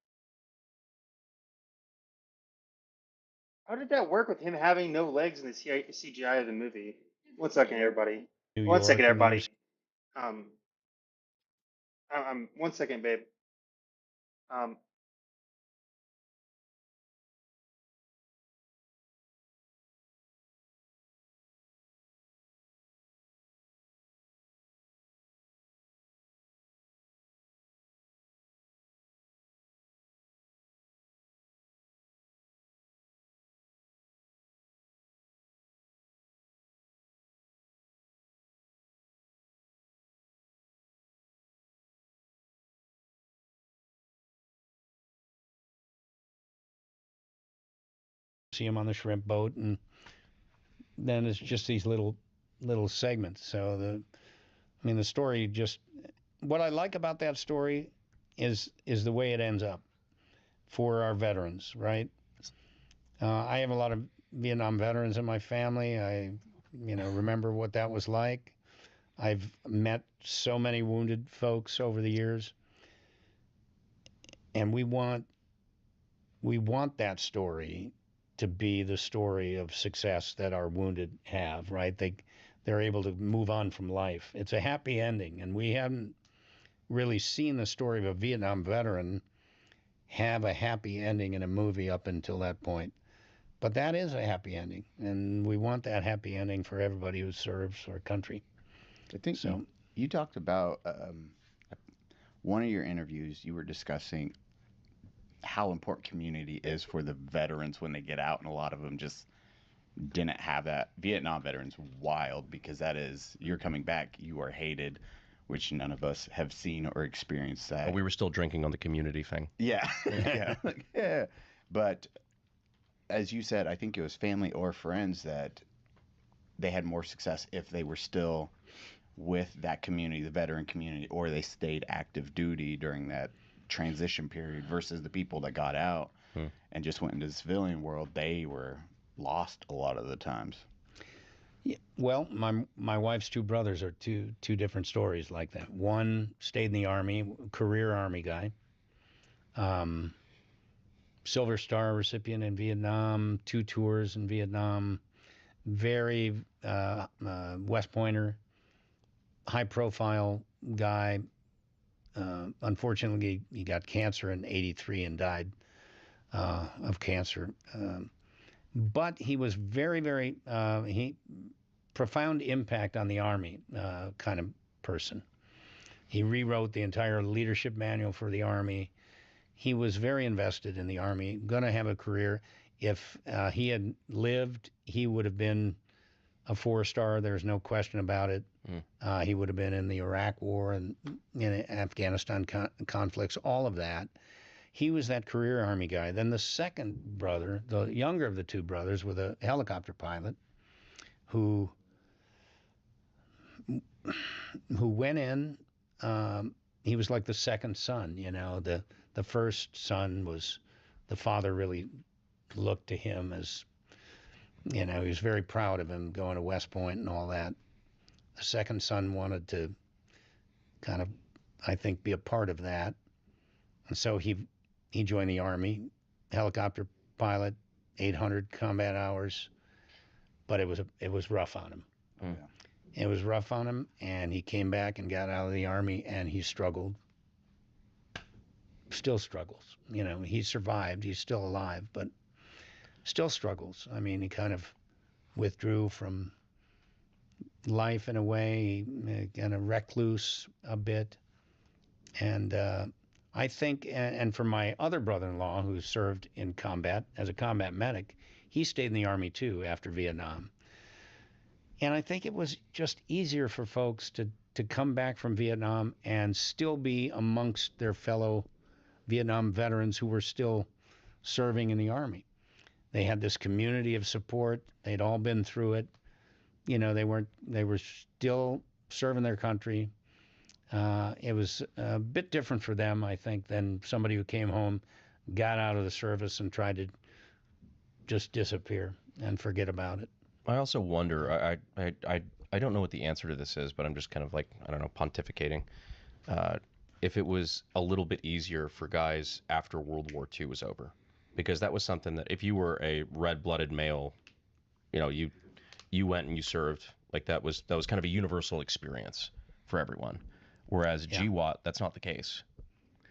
how did that work with him having no legs in the CGI of the movie? 1 second, everybody. New 1 York, second, and everybody. then 1 second, babe. see him on the shrimp boat, and then it's just these little segments. So the story just, what I like about that story is the way it ends up for our veterans, right? I have a lot of Vietnam veterans in my family. I, remember what that was like. I've met so many wounded folks over the years, and we want that story to be the story of success that our wounded have, right? They're able to move on from life. It's a happy ending, and we haven't really seen the story of a Vietnam veteran have a happy ending in a movie up until that point. But that is a happy ending, and we want that happy ending for everybody who serves our country. I think so. You talked about one of your interviews. You were discussing how important community is for the veterans when they get out, and a lot of them just didn't have that. Vietnam veterans, wild, because that is, you're coming back, you are hated, which none of us have seen or experienced that. But we were still drinking on the community thing. Yeah, yeah. But as you said, I think it was family or friends that they had more success if they were still with that community, the veteran community, or they stayed active duty during that transition period versus the people that got out and just went into the civilian world. They were lost a lot of the times. Yeah, well, my wife's two brothers are two different stories like that. One stayed in the Army, career Army guy, Silver Star recipient in Vietnam, 2 tours in Vietnam, very West Pointer, high profile guy. Unfortunately, he got cancer in '83 and died of cancer. But he was very, very profound impact on the Army kind of person. He rewrote the entire leadership manual for the Army. He was very invested in the Army, going to have a career. If he had lived, he would have been a 4-star. There's no question about it. He would have been in the Iraq War and in Afghanistan conflicts, all of that. He was that career Army guy. Then the second brother, the younger of the 2 brothers, was a helicopter pilot who went in. He was like the second son, The first son was, the father really looked to him as, he was very proud of him going to West Point and all that. The second son wanted to kind of, I think, be a part of that. And so he joined the Army, helicopter pilot, 800 combat hours, but it was rough on him. It was rough on him, and he came back and got out of the Army, and he struggled. Still struggles. He survived. He's still alive, but still struggles. I mean, he kind of withdrew from life in a way, kind of recluse a bit. And I think, and for my other brother-in-law who served in combat as a combat medic, he stayed in the Army too after Vietnam. And I think it was just easier for folks to come back from Vietnam and still be amongst their fellow Vietnam veterans who were still serving in the Army. They had this community of support. They'd all been through it. They were still serving their country. It was a bit different for them, I think, than somebody who came home, got out of the service, and tried to just disappear and forget about it. I also wonder, I don't know what the answer to this is, but I'm just kind of like, I don't know, pontificating. If it was a little bit easier for guys after World War II was over. Because that was something that if you were a red-blooded male, you went and you served, like that was kind of a universal experience for everyone. Whereas GWOT, that's not the case.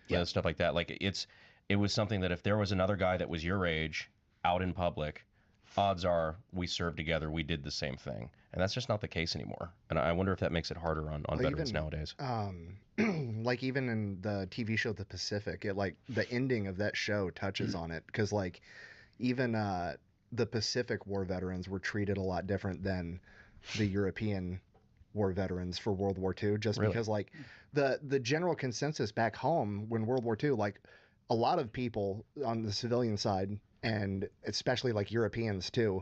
Yeah, stuff like that. Like it was something that if there was another guy that was your age out in public, odds are we served together, we did the same thing. And that's just not the case anymore. And I wonder if that makes it harder on veterans nowadays. Like even in the TV show The Pacific, the ending of that show touches on it, because like even the Pacific War veterans were treated a lot different than the European war veterans for World War II, just really? Because like the general consensus back home when World War II, like a lot of people on the civilian side, and especially like Europeans too,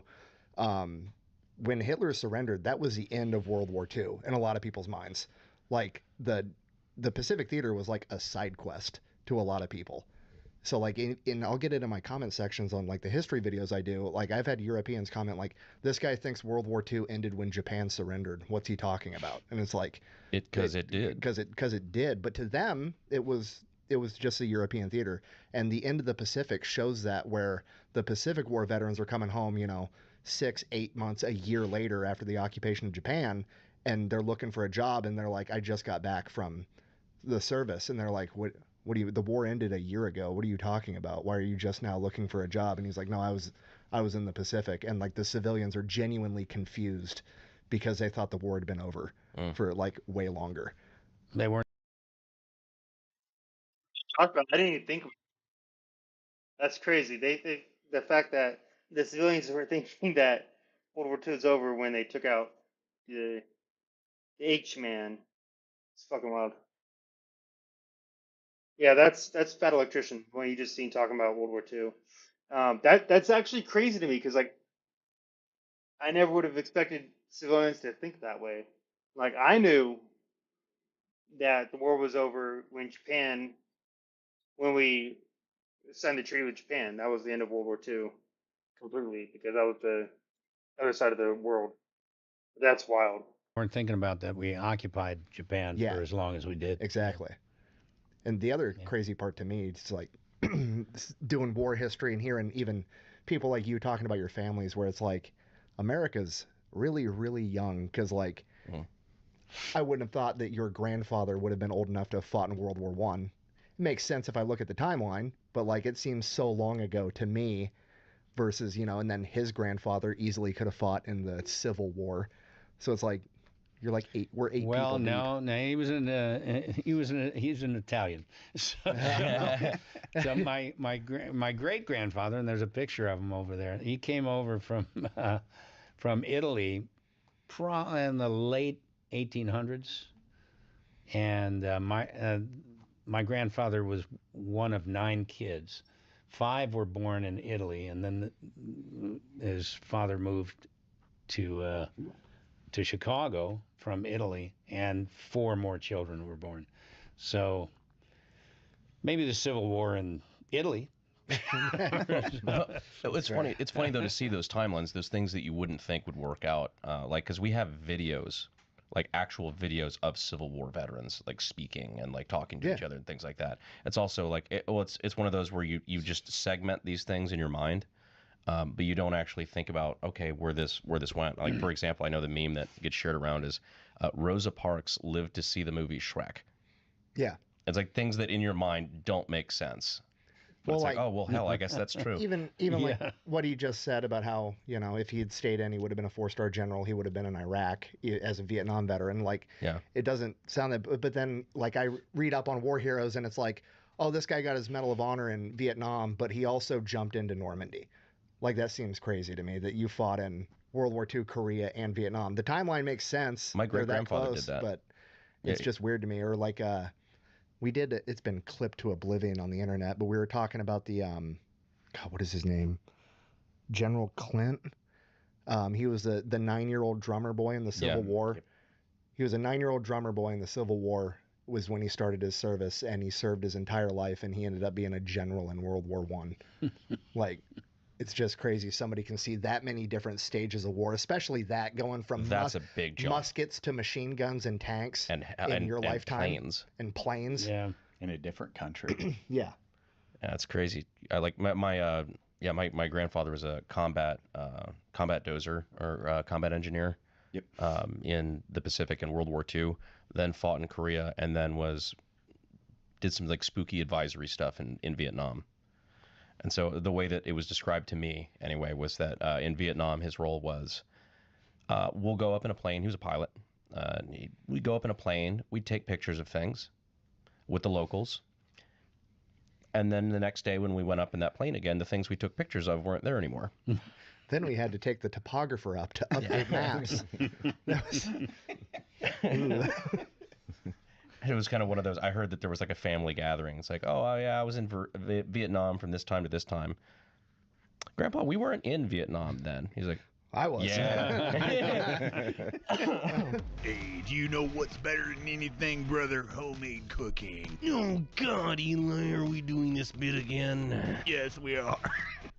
when Hitler surrendered, that was the end of World War II in a lot of people's minds. Like the Pacific Theater was like a side quest to a lot of people. So like, and I'll get it in my comment sections on like the history videos I do. Like I've had Europeans comment like, this guy thinks World War II ended when Japan surrendered. What's he talking about? And it's like, because it did. Because it did. But to them, it was just a European theater. And the end of the Pacific shows that, where the Pacific War veterans are coming home, 6-8 months, a year later after the occupation of Japan, and they're looking for a job, and they're like, I just got back from the service, and they're like, what do you, the war ended a year ago, what are you talking about, why are you just now looking for a job? And he's like, no, I was in the Pacific. And like the civilians are genuinely confused because they thought the war had been over for like way longer. They weren't. I didn't even think of that's crazy. The fact that the civilians were thinking that World War II is over when they took out the H-man. It's fucking wild. Yeah, that's Fat Electrician, when you just seen talking about World War II. That's actually crazy to me, because like I never would have expected civilians to think that way. Like I knew that the war was over when we signed the treaty with Japan. That was the end of World War II completely, because that was the other side of the world. That's wild. Weren't thinking about that. We occupied Japan for as long as we did. Exactly. And the other crazy part to me, it's like doing war history and hearing even people like you talking about your families, where it's like America's really, really young, because like I wouldn't have thought that your grandfather would have been old enough to have fought in World War One. It makes sense if I look at the timeline, but like it seems so long ago to me versus, and then his grandfather easily could have fought in the Civil War. So it's like, you're like we're eight. Well, people no, he's an Italian. So, so my great grandfather, and there's a picture of him over there. He came over from Italy, in the late 1800s, and my grandfather was one of 9 kids. 5 were born in Italy, and then his father moved to Chicago from Italy, and 4 more children were born. So maybe the Civil War in Italy. It's funny. It's funny though to see those timelines, those things that you wouldn't think would work out. Like, because we have videos, like actual videos of Civil War veterans, like speaking and like talking to each other and things like that. It's also like, it's one of those where you just segment these things in your mind. But you don't actually think about, okay, where this went. Like, for example, I know the meme that gets shared around is Rosa Parks lived to see the movie Shrek. Yeah. It's like things that in your mind don't make sense. But Well, it's like, like- oh, well, hell, I guess that's true. Even like what he just said about how, if he had stayed in, he would have been a 4-star general. He would have been in Iraq as a Vietnam veteran. Like, Yeah. it doesn't sound that, but then like I read up on war heroes, and it's like, oh, this guy got his Medal of Honor in Vietnam, but he also jumped into Normandy. Like, that seems crazy to me that you fought in World War II, Korea, and Vietnam. The timeline makes sense. My They're that great-grandfather close, did that. But Yeah. it's just weird to me. Or like, it's been clipped to oblivion on the internet, but we were talking about the, God, what is his name? General Clint. He was the 9-year-old drummer boy in the Civil War. He was a 9-year-old drummer boy in the Civil War, was when he started his service, and he served his entire life, and he ended up being a general in World War One. Like, it's just crazy somebody can see that many different stages of war, especially that going from That's a big jump. muskets to machine guns and tanks And in your and lifetime. planes. And planes. Yeah. In a different country. Yeah. Yeah, it's crazy. I like my grandfather was a combat dozer or combat engineer. Yep. In the Pacific in World War II, then fought in Korea, and then did some like spooky advisory stuff in Vietnam. And so the way that it was described to me anyway was that in Vietnam his role was we'll go up in a plane. He was a pilot. We'd go up in a plane. We'd take pictures of things with the locals. And then the next day when we went up in that plane again, the things we took pictures of weren't there anymore. Then we had to take the topographer up to update maps. That was- It was kind of one of those. I heard that there was like a family gathering. It's like, oh yeah, I was in Vietnam from this time to this time. Grandpa, we weren't in Vietnam then. He's like, I was. Yeah. Hey, do you know what's better than anything, brother? Homemade cooking. Oh, God, Eli, are we doing this bit again? Yes, we are.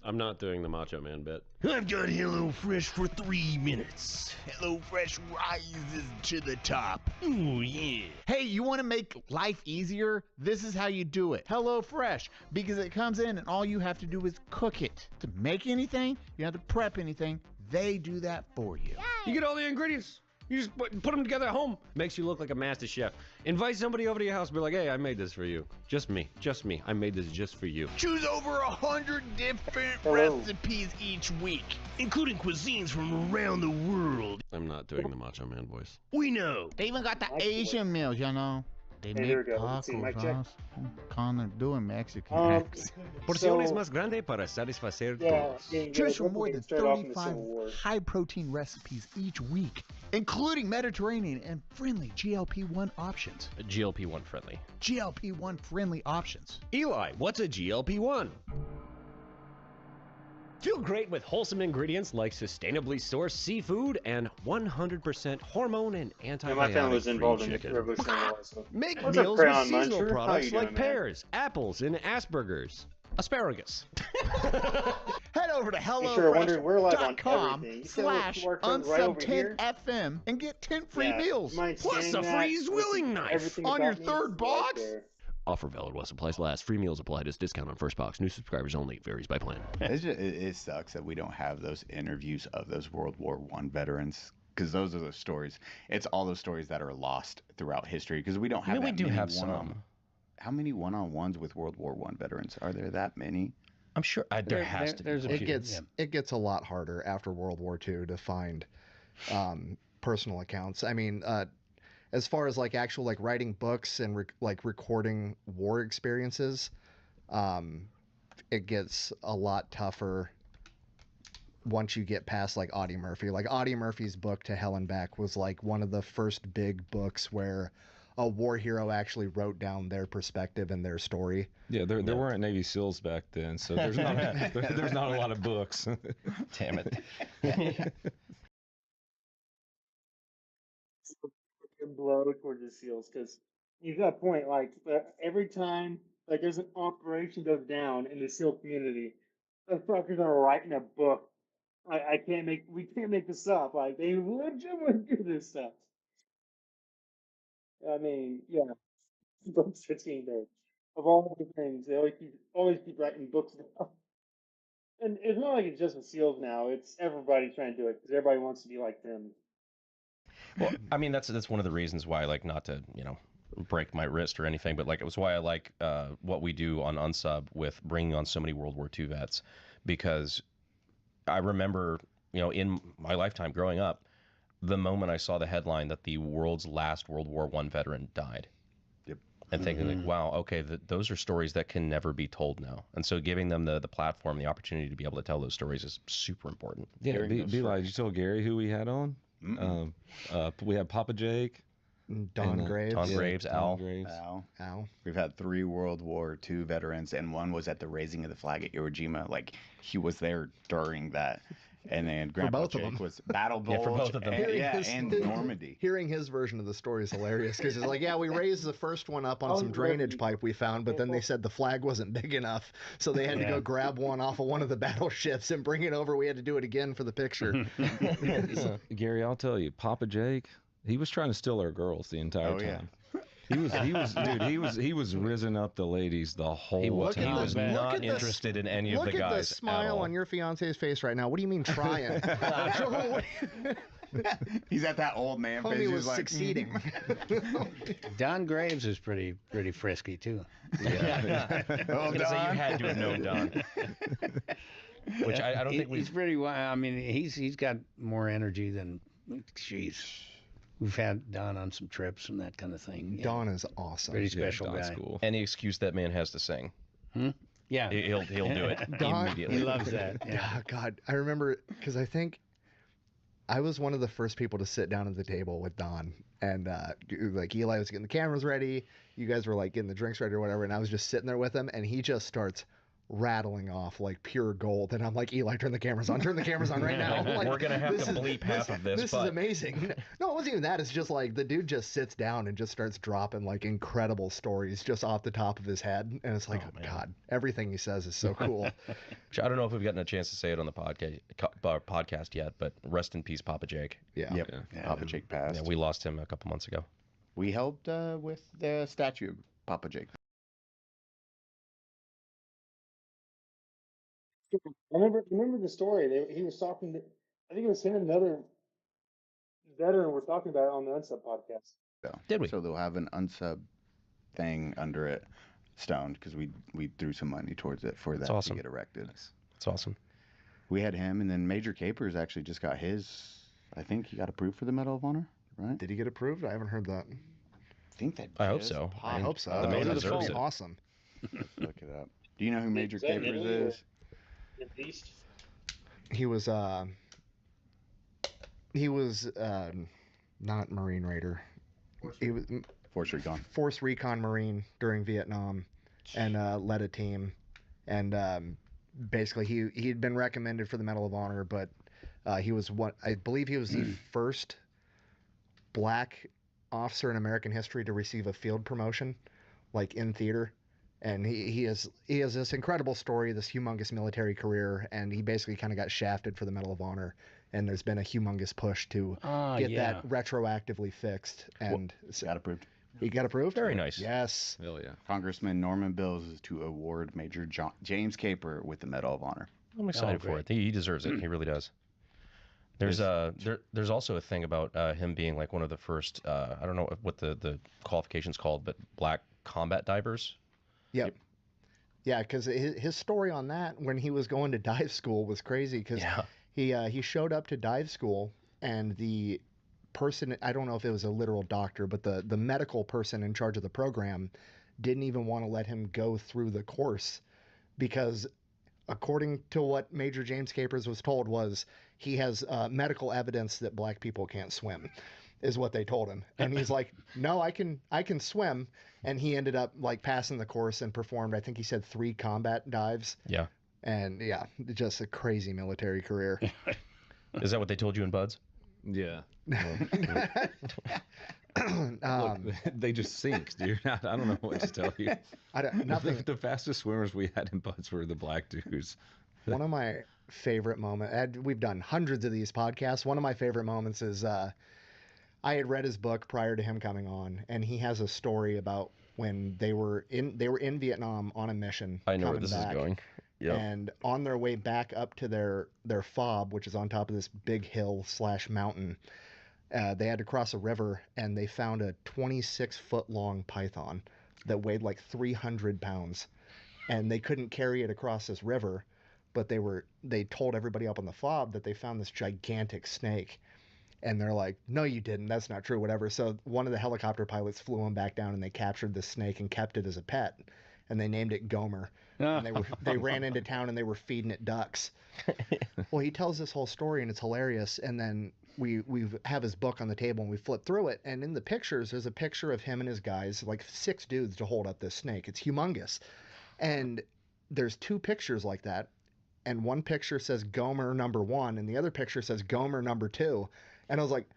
I'm not doing the Macho Man bit. I've got HelloFresh for 3 minutes. HelloFresh rises to the top. Ooh, yeah. Hey, you want to make life easier? This is how you do it. HelloFresh, because it comes in and all you have to do is cook it. To make anything, you have to prep anything. They do that for you. You get all the ingredients. You just put them together at home. Makes you look like a master chef. Invite somebody over to your house. Be like, hey, I made this for you. Just me. I made this just for you. Choose over 100 different Hello. recipes each week, including cuisines from around the world. I'm not doing the Macho Man voice. We know. They even got the Excellent. Asian meals, you know. They Hey, make here we go. Let's see, mic check. tacos, Kind of doing Mexican. Porciones So- más grande para satisfacer Yeah, todos. yeah, Choose from let's more than start off in the 35 Civil War. high-protein recipes each week, including Mediterranean and friendly GLP-1 options. GLP-1 friendly. GLP-1 friendly options. Eli, what's a GLP-1? Feel great with wholesome ingredients like sustainably sourced seafood and 100% hormone and Yeah, antibiotic my family was involved free in the chicken. Revolutionary War, so. Make What's up, meals with Crayon seasonal Muncher? How products you like doing, man? pears, apples, and Asperger's. Asparagus. Head over to You sure are wondering, we're live on HelloFresh.com everything. You see that little slash QR code right over unsub10 here? FM and get 10 free Yeah, meals. mind Plus scanning a that? freeze willing Listen, knife everything on about your me third is right box? there. Offer valid while supplies last. Free meals applied as discount on first box. New subscribers only. Varies by plan. It sucks that we don't have those interviews of those World War One veterans, because those are the stories. It's all those stories that are lost throughout history, because we don't have. we that do many have one-on- some. How many one-on-ones with World War One veterans are there? That many? I'm sure there has to be. There's a It few. gets yeah. it gets a lot harder after World War II to find personal accounts. I mean, as far as like actual like writing books and recording war experiences, it gets a lot tougher once you get past like Audie Murphy. Like Audie Murphy's book To Hell and Back was like one of the first big books where a war hero actually wrote down their perspective and their story. Yeah, there weren't Navy SEALs back then, so there's not there's not a lot of books. Damn it. Blow towards the SEALs, because you've got a point. Like every time like there's an operation goes down in the SEAL community, the fuckers are writing a book. We can't make this up. Like they legitimately do this stuff. I mean, yeah, books 15 days. Of all the things, they always keep writing books now. And it's not like it's just with SEALs now. It's everybody trying to do it because everybody wants to be like them. Well, I mean that's one of the reasons why I like, not to break my wrist or anything, but like it was why I like what we do on Unsub with bringing on so many World War II vets, because I remember in my lifetime growing up, the moment I saw the headline that the world's last World War I veteran died. Yep. And thinking like, wow, okay, those are stories that can never be told now. And so giving them the platform, the opportunity to be able to tell those stories is super important. Yeah, be like, you told Gary who we had on? We had Papa Jake. Don And, Graves. Don Graves, Al. Al. We've had 3 World War II veterans, and one was at the raising of the flag at Iwo Jima. Like, he was there during that. And then Grandpa both of Jake them. was Battle Yeah, Bulge. for both of them. And Normandy. Hearing his version of the story is hilarious because it's like, yeah, we raised the first one up on Oh, some drainage really? pipe we found, but then they said the flag wasn't big enough, so they had to go grab one off of one of the battleships and bring it over. We had to do it again for the picture. Gary, I'll tell you, Papa Jake, he was trying to steal our girls the entire Oh, yeah. time. He was rizzing up the ladies the whole He was, time. he was Look not at the- interested in any of Look the at the guys. at smile all. on your fiance's face right now. What do you mean trying? He's at that old man face. Homie He's was like, succeeding. Don Graves is pretty frisky too. Oh, So you Don. had to have known Don. Which I don't think he's pretty wild. I mean, he's got more energy than, jeez. We've had Don on some trips and that kind of thing. Don is awesome. Pretty special Don's guy. cool. any excuse that man has to sing, Yeah, he'll do it Don- immediately. he loves that. Yeah. Yeah, God, I remember because I think I was one of the first people to sit down at the table with Don, and like Eli was getting the cameras ready, you guys were like getting the drinks ready or whatever, and I was just sitting there with him, and he just starts rattling off like pure gold, and I'm like, Eli, turn the cameras on right now. Like, We're gonna have to bleep half of this. This is amazing. No, it wasn't even that. It's just like the dude just sits down and just starts dropping like incredible stories just off the top of his head, and it's like, oh, God, everything he says is so cool. I don't know if we've gotten a chance to say it on the podcast yet, but rest in peace, Papa Jake. Yeah. Yep. Papa Jake passed. Yeah, we lost him a couple months ago. We helped with the statue of Papa Jake. Remember the story? He was talking to, I think it was him and another veteran were talking about it on the Unsub podcast. So, Did we? So they'll have an unsub thing under it, stoned, because we threw some money towards it for that awesome. to get erected. That's awesome. We had him, and then Major Capers actually just got his. I think he got approved for the Medal of Honor, right? Did he get approved? I haven't heard that. I think that. I hope so. I hope so. The man That'd deserves be it. awesome. Look it up. Do you know who Major Is that Capers Italy or- is? At least. He was not Marine Raider. He was Force Recon. Force Recon Marine during Vietnam, and led a team, and basically he had been recommended for the Medal of Honor, but he was I believe he was the first black officer in American history to receive a field promotion, like in theater. And he has this incredible story, this humongous military career, and he basically kind of got shafted for the Medal of Honor. And there's been a humongous push to get that retroactively fixed. And Got approved. he got approved. Very nice. Yes. Hell yeah. Congressman Norman Bills is to award Major James Caper with the Medal of Honor. I'm excited for it. He deserves it. He really does. There's there's also a thing about him being like one of the first. I don't know what the qualification's called, but black combat divers. Yep. Yeah, because his story on that when he was going to dive school was crazy because he showed up to dive school and the person, I don't know if it was a literal doctor, but the medical person in charge of the program didn't even want to let him go through the course because according to what Major James Capers was told was he has medical evidence that black people can't swim is what they told him. And he's like, no, I can swim. And he ended up like passing the course and performed, I think he said 3 combat dives. Yeah. And yeah, just a crazy military career. Is that what they told you in Buds? Yeah. Look, they just sink, dude. I don't know what to tell you. Nothing. The fastest swimmers we had in Buds were the black dudes. One of my favorite moments, we've done hundreds of these podcasts. One of my favorite moments is I had read his book prior to him coming on, and he has a story about when they were in Vietnam on a mission. I know where this is going. Yep. And on their way back up to their fob, which is on top of this big hill / mountain, they had to cross a river, and they found a 26-foot long python that weighed like 300 pounds, and they couldn't carry it across this river, but they told everybody up on the fob that they found this gigantic snake. And they're like, no, you didn't. That's not true, whatever. So one of the helicopter pilots flew him back down, and they captured the snake and kept it as a pet. And they named it Gomer. And they ran into town, and they were feeding it ducks. Well, he tells this whole story, and it's hilarious. And then we have his book on the table, and we flip through it. And in the pictures, there's a picture of him and his guys, like 6 dudes to hold up this snake. It's humongous. And there's 2 pictures like that. And one picture says Gomer number 1, and the other picture says Gomer number 2. And I was like,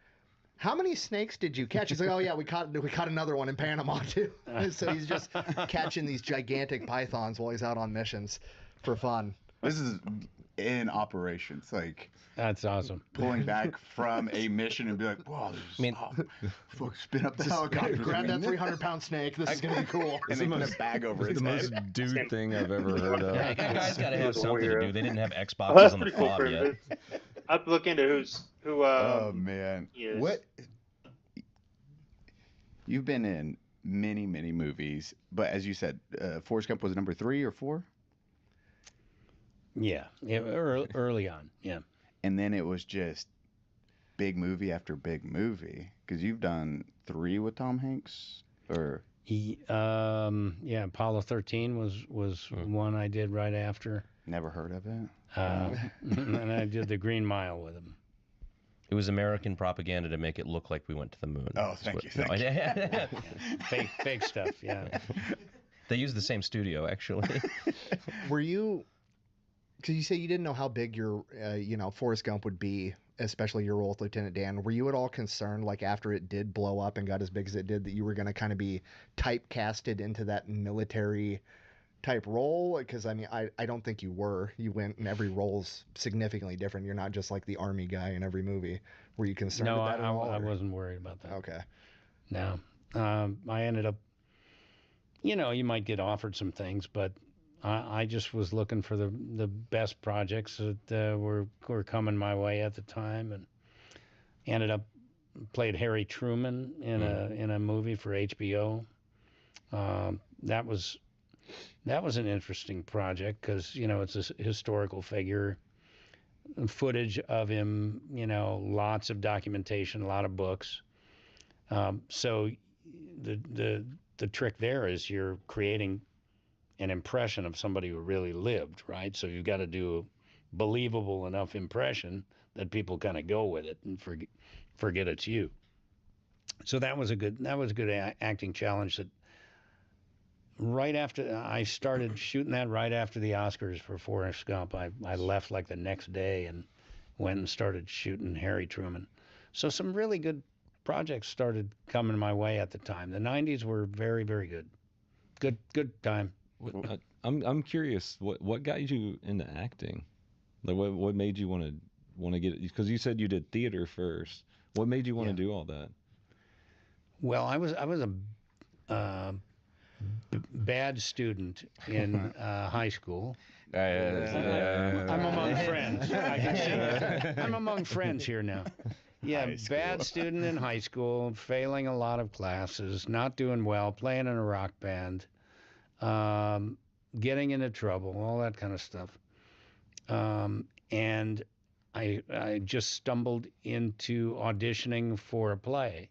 how many snakes did you catch? He's like, oh yeah, we caught another one in Panama too. So he's just catching these gigantic pythons while he's out on missions for fun. This is in operations, like That's awesome. pulling back from a mission and be like, whoa, spin up the helicopter. Grab that 300-pound snake. This is gonna be cool. And they put a bag over It's his the head. most dude thing I've ever heard of. Yeah, guys got to have something to do. They didn't have Oh, Xboxes that's on the pretty cool fob for yet. I have to look into who. Oh man, is. what? You've been in many movies, but as you said, Forrest Gump was number 3 or 4, Yeah, early on. Yeah. and then it was just big movie after big movie. Because you've done 3 with Tom Hanks, or Yeah, Apollo 13 was one I did right after. never heard of it. And I did the Green Mile with him. It was American propaganda to make it look like we went to the moon. Oh, thank you. No, Fake stuff, yeah. They use the same studio, actually. Were you? Because you say you didn't know how big your, Forrest Gump would be, especially your role with Lieutenant Dan. Were you at all concerned, like after it did blow up and got as big as it did, that you were going to kind of be typecasted into that military type role? Because I mean, I don't think you were. You went, and every role's significantly different. You're not just like the army guy in every movie. Were you concerned No, with that at all? I wasn't worried about that. Okay. No. I ended up, you might get offered some things, but I just was looking for the best projects that were coming my way at the time, and ended up played Harry Truman in a movie for HBO. That was an interesting project because it's a historical figure. Footage of him, lots of documentation, a lot of books. So the trick there is you're creating an impression of somebody who really lived, right? So you've got to do a believable enough impression that people kind of go with it and forget it's you. So that was a good acting challenge. That right after I started shooting that, right after the Oscars for Forrest Gump, I left like the next day and went and started shooting Harry Truman. So some really good projects started coming my way at the time. The 90s were very, very good. Good time. I'm curious, what got you into acting? Like what made you want to get it? Because you said you did theater first. What made you want to do all that? Well, I was a bad student in high school. I'm among friends. I can see. I'm among friends here now. Yeah, bad student in high school, failing a lot of classes, not doing well, playing in a rock band. Getting into trouble, all that kind of stuff. And I just stumbled into auditioning for a play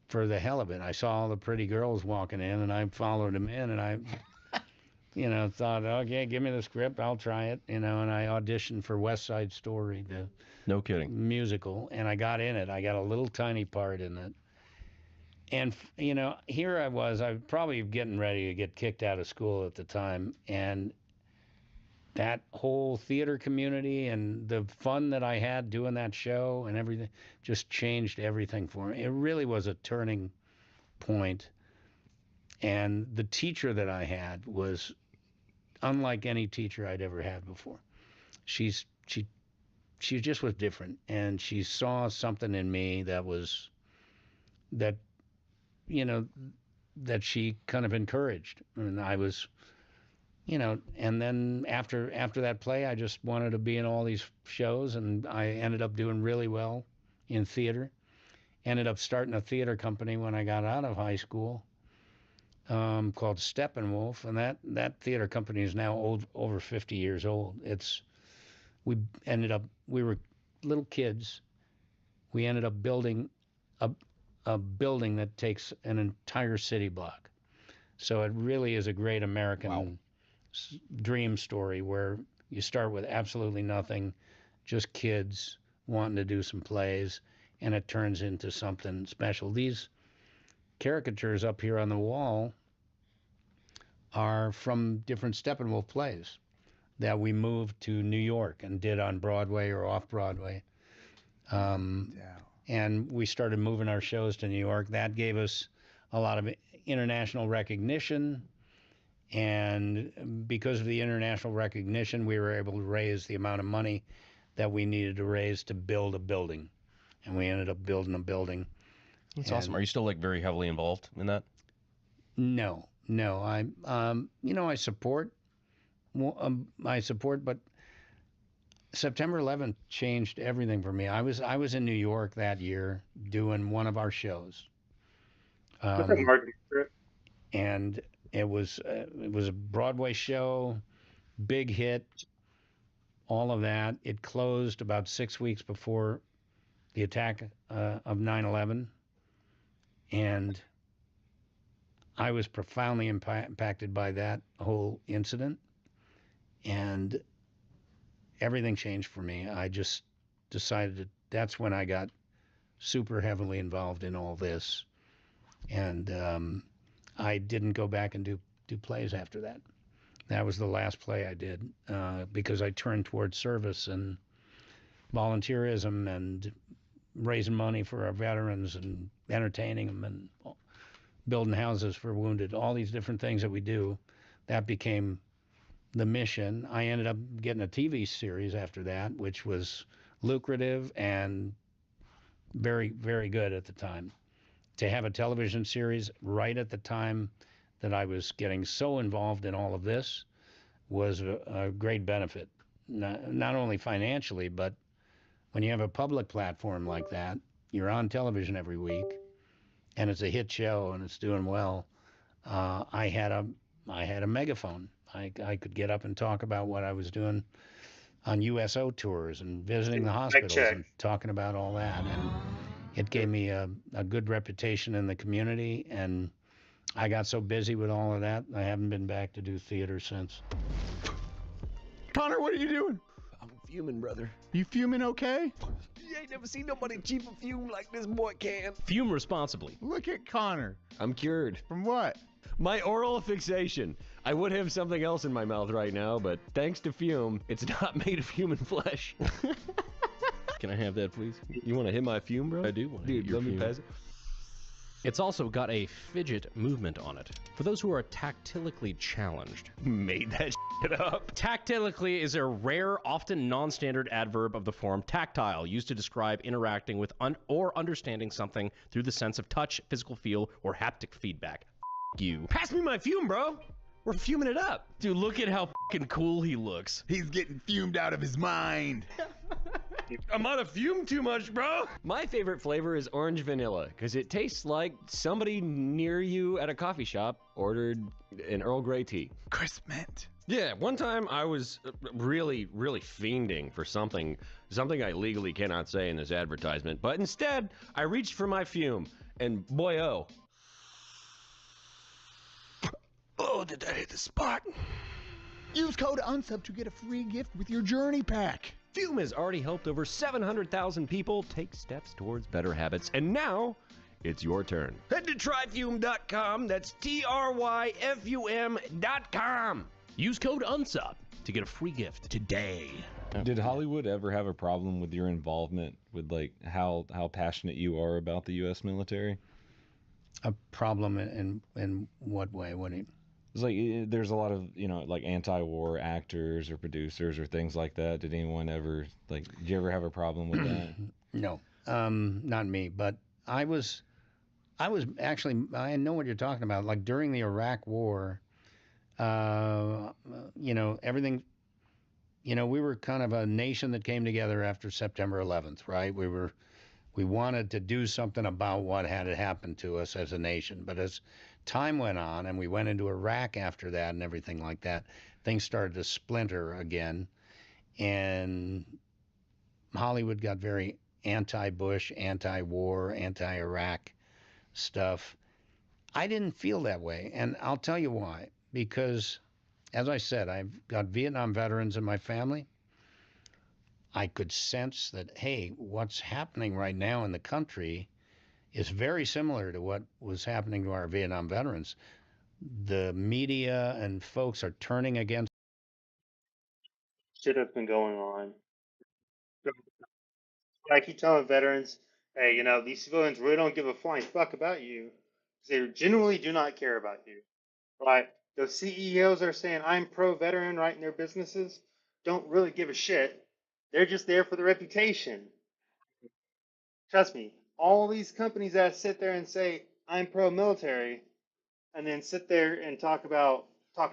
for the hell of it. I saw all the pretty girls walking in, and I followed them in, and I, thought, okay, give me the script, I'll try it, and I auditioned for West Side Story, the No kidding. musical, and I got in it. I got a little tiny part in it. And, here I was probably getting ready to get kicked out of school at the time. And that whole theater community and the fun that I had doing that show and everything just changed everything for me. It really was a turning point. And the teacher that I had was unlike any teacher I'd ever had before. She just was different. And she saw something in me that she kind of encouraged. And I was, and then after that play, I just wanted to be in all these shows, and I ended up doing really well in theater. Ended up starting a theater company when I got out of high school, called Steppenwolf, and that theater company is now over 50 years old. We were little kids. We ended up building a building that takes an entire city block. So it really is a great American dream story where you start with absolutely nothing, just kids wanting to do some plays, and it turns into something special. These caricatures up here on the wall are from different Steppenwolf plays that we moved to New York and did on Broadway or off Broadway. And we started moving our shows to New York. That gave us a lot of international recognition. And because of the international recognition, we were able to raise the amount of money that we needed to raise to build a building. And we ended up building a building. That's awesome. Are you still very heavily involved in that? No. I support, but September 11th changed everything for me. I was in New York that year doing one of our shows, and it was a Broadway show, big hit, all of that. It closed about 6 weeks before the attack of 9/11, and I was profoundly impacted by that whole incident, and everything changed for me. I just decided that's when I got super heavily involved in all this. And I didn't go back and do do plays after that. That was the last play I did because I turned towards service and volunteerism and raising money for our veterans and entertaining them and building houses for wounded, all these different things that we do. That became the mission. I ended up getting a TV series after that, which was lucrative and very, very good at the time. To have a television series right at the time that I was getting so involved in all of this was a great benefit, not only financially, but when you have a public platform like that, you're on television every week, and it's a hit show and it's doing well. I had a megaphone. I could get up and talk about what I was doing on USO tours and visiting the hospitals and talking about all that. And it gave me a good reputation in the community. And I got so busy with all of that, I haven't been back to do theater since. Connor, what are you doing? I'm fuming, brother. You fuming okay? You ain't never seen nobody cheap a fume like this boy can. Fume responsibly. Look at Connor. I'm cured. From what? My oral fixation. I would have something else in my mouth right now, but thanks to fume, it's not made of human flesh. Can I have that, please? You want to hit my fume, bro? I do want to Dude, hit your let me fume. pass it. It's also got a fidget movement on it. For those who are tactilically challenged. Made that shit up. Tactilically is a rare, often non-standard adverb of the form tactile, used to describe interacting with or understanding something through the sense of touch, physical feel, or haptic feedback. You. Pass me my fume, bro. We're fuming it up. Dude, look at how fucking cool he looks. He's getting fumed out of his mind. I'm out of fume too much, bro. My favorite flavor is orange vanilla because it tastes like somebody near you at a coffee shop ordered an Earl Grey tea. Crisp mint. Yeah, one time I was really, really fiending for something I legally cannot say in this advertisement, but instead I reached for my fume, and boy, oh, did that hit the spot? Use code UNSUB to get a free gift with your journey pack. Fume has already helped over 700,000 people take steps towards better habits, and now it's your turn. Head to tryfume.com. That's TRYFUM.com. Use code UNSUB to get a free gift today. Did Hollywood ever have a problem with your involvement with like how passionate you are about the U.S. military? A problem in what way? What do you... It's like there's a lot of like anti-war actors or producers or things like that. Did anyone ever did you ever have a problem with that? No, not me. But I was actually, I know what you're talking about. Like during the Iraq War, everything. We were kind of a nation that came together after September 11th, right? We wanted to do something about what had happened to us as a nation. But as time went on and we went into Iraq after that and everything like that, things started to splinter again. And Hollywood got very anti-Bush, anti-war, anti-Iraq stuff. I didn't feel that way. And I'll tell you why. Because, as I said, I've got Vietnam veterans in my family. I could sense that, hey, what's happening right now in the country is very similar to what was happening to our Vietnam veterans. The media and folks are turning against. Shit has been going on. I keep telling veterans, hey, these civilians really don't give a flying fuck about you. They genuinely do not care about you. Right? Those CEOs are saying, I'm pro-veteran, right, in their businesses, don't really give a shit. They're just there for the reputation. Trust me, all these companies that sit there and say, I'm pro-military, and then sit there and talk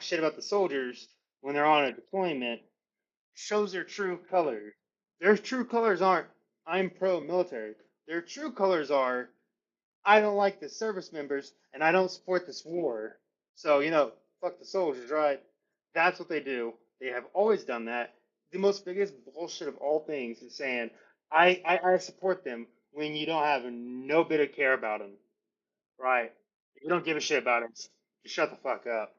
shit about the soldiers when they're on a deployment, shows their true colors. Their true colors aren't, I'm pro-military. Their true colors are, I don't like the service members, and I don't support this war. So, fuck the soldiers, right? That's what they do. They have always done that. The most biggest bullshit of all things is saying, I support them when you don't have no bit of care about them, right? If you don't give a shit about them, just shut the fuck up.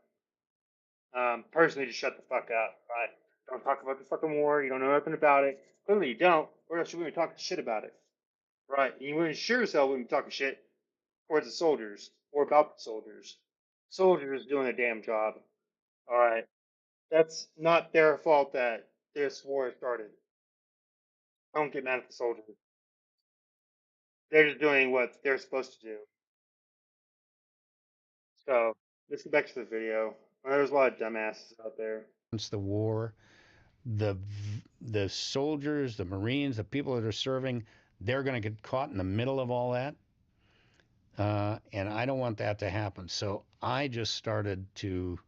Personally, just shut the fuck up, right? Don't talk about the fucking war. You don't know nothing about it. Clearly you don't, or else you wouldn't be talking shit about it, right? And you wouldn't sure as hell wouldn't be talking shit towards the soldiers or about the soldiers. soldiers doing a damn job. All right, that's not their fault that this war started. I don't get mad at the soldiers. They're just doing what they're supposed to do. So let's get back to the video. There's a lot of dumbasses out there. Since the war, the soldiers, the Marines, the people that are serving, they're going to get caught in the middle of all that. And I don't want that to happen. So I just started to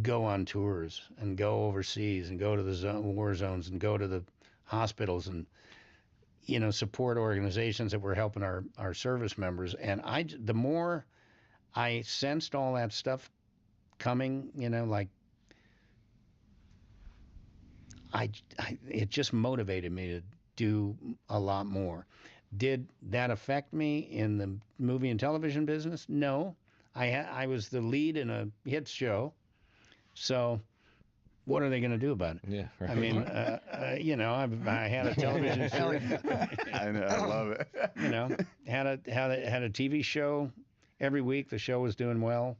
go on tours and go overseas and go to the war zones and go to the hospitals and, you know, support organizations that were helping our service members. And the more I sensed all that stuff coming, you know, like it just motivated me to do a lot more. Did that affect me in the movie and television business? No. I was the lead in a hit show. So what are they going to do about it? Yeah, right. I mean, you know, I had a television series. I know, I love it. You know, had a TV show every week. The show was doing well.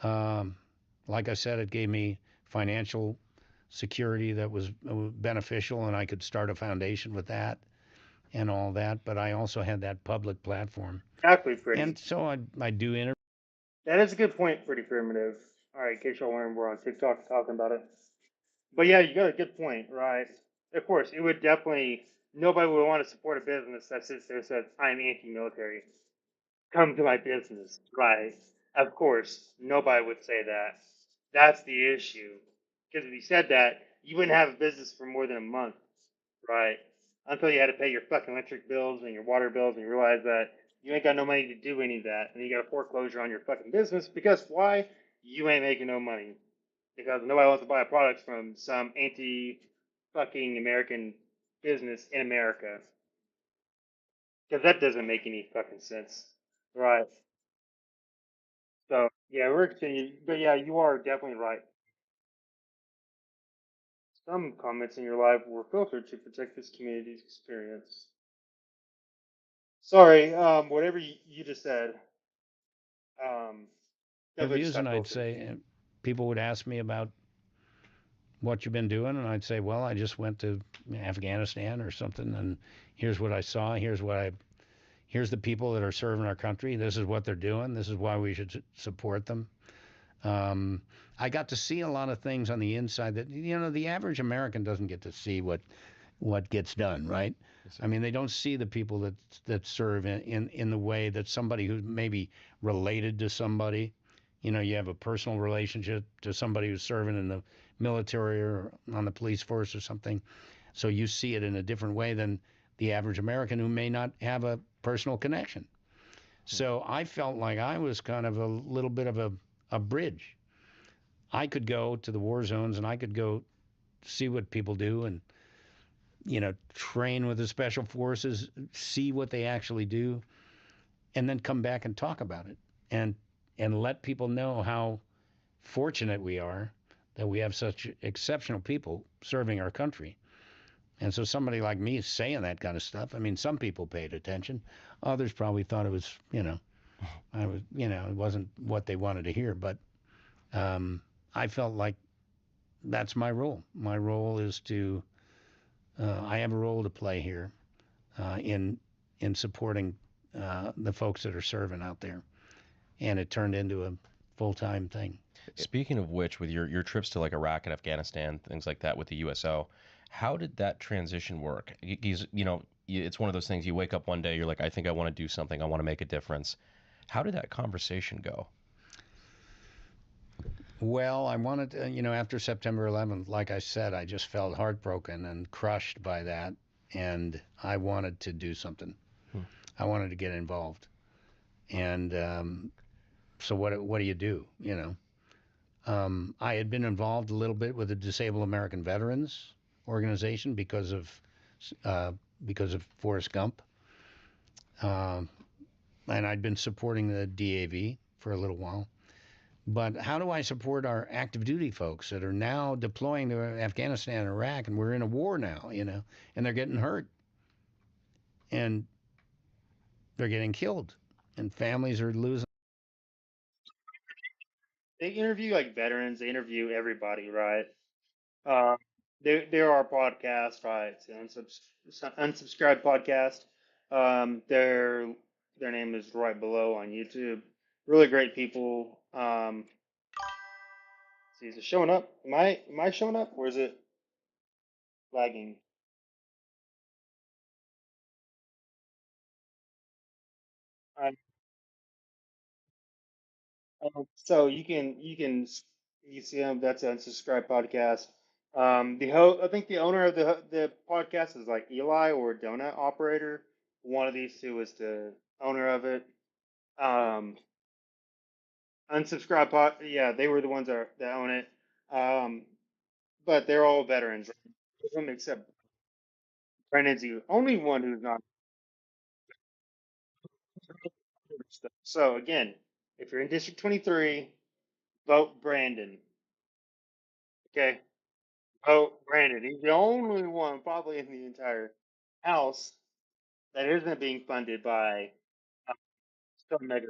Like I said, it gave me financial security that was beneficial, and I could start a foundation with that and all that. But I also had that public platform. Exactly, Freddie. And so I do interviews. That is a good point, Pretty Primitive. All right, in case y'all wondering, we're on TikTok talking about it. But yeah, you got a good point, right? Of course, it would definitely, nobody would want to support a business that sits there and says, I'm anti-military. Come to my business, right? Of course, nobody would say that. That's the issue. Because if you said that, you wouldn't have a business for more than a month, right? Until you had to pay your fucking electric bills and your water bills and you realize that you ain't got no money to do any of that. And you got a foreclosure on your fucking business because why? You ain't making no money. Because nobody wants to buy products from some anti-fucking American business in America. Because that doesn't make any fucking sense. Right. So, yeah, we're continuing. But yeah, you are definitely right. Some comments in your live were filtered to protect this community's experience. Sorry, whatever you just said. Interviews, and I'd say, people would ask me about what you've been doing, and I'd say, well, I just went to Afghanistan or something, and here's what I saw. Here's the people that are serving our country. This is what they're doing. This is why we should support them. I got to see a lot of things on the inside that, you know, the average American doesn't get to see what gets done, right? I mean, they don't see the people that serve in the way that somebody who's maybe related to somebody, you know, you have a personal relationship to somebody who's serving in the military or on the police force or something. So you see it in a different way than the average American who may not have a personal connection. So I felt like I was kind of a little bit of a bridge. I could go to the war zones and I could go see what people do and, you know, train with the special forces, see what they actually do, and then come back and talk about it and let people know how fortunate we are that we have such exceptional people serving our country. And so somebody like me is saying that kind of stuff. I mean, some people paid attention. Others probably thought it was, you know, it wasn't what they wanted to hear. But I felt like that's my role. My role is to, I have a role to play here in supporting the folks that are serving out there. And it turned into a full-time thing. Speaking of which, with your trips to like Iraq and Afghanistan, things like that with the USO, how did that transition work? You know, it's one of those things, you wake up one day, you're like, I think I want to do something, I want to make a difference. How did that conversation go? Well, I wanted to, you know, after September 11th, like I said, I just felt heartbroken and crushed by that. And I wanted to do something. I wanted to get involved. And so what do you do, you know? I had been involved a little bit with the Disabled American Veterans organization because of Forrest Gump. And I'd been supporting the DAV for a little while. But how do I support our active duty folks that are now deploying to Afghanistan and Iraq, and we're in a war now, you know, and they're getting hurt and they're getting killed and families are losing. they interview like veterans. They interview everybody, right? Uh, there are podcasts, right? It's an unsubscribed podcast. Their name is right below on YouTube. Really great people. See, is it showing up? Am I showing up, or is it lagging? So you see him. That's an unsubscribed podcast. I think the owner of the podcast is like Eli or Donut Operator. One of these two is the owner of it. Um, unsubscribed pod. Yeah, they were the ones that own it. Um, but they're all veterans, except Brandon's the only one who's not. So again, if you're in District 23, vote Brandon. Okay. Oh, Brandon, he's the only one probably in the entire house that isn't being funded by uh, some mega.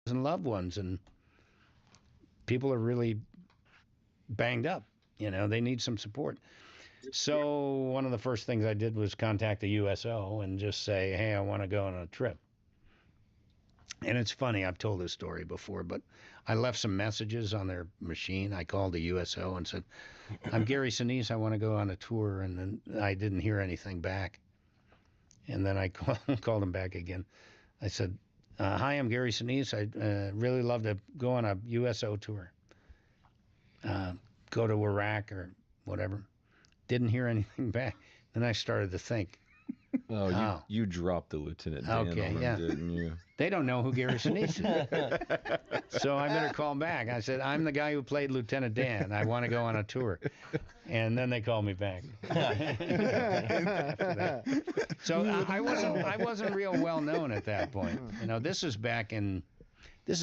And loved ones, and people are really banged up. They need some support. So one of the first things I did was contact the USO and just say, hey, I want to go on a trip. And it's funny, I've told this story before, but I left some messages on their machine. I called the USO and said, I'm Gary Sinise, I want to go on a tour. And then I didn't hear anything back. And then I called them back again. I said, hi, I'm Gary Sinise. I'd really love to go on a USO tour. Go to Iraq or whatever. Didn't hear anything back. Then I started to think. Oh, you dropped the Lieutenant Dan Okay, on them, yeah. didn't you? They don't know who Gary Sinise is. So I better call back. I said, I'm the guy who played Lieutenant Dan. I want to go on a tour. And then they called me back. So I wasn't real well known at that point. This is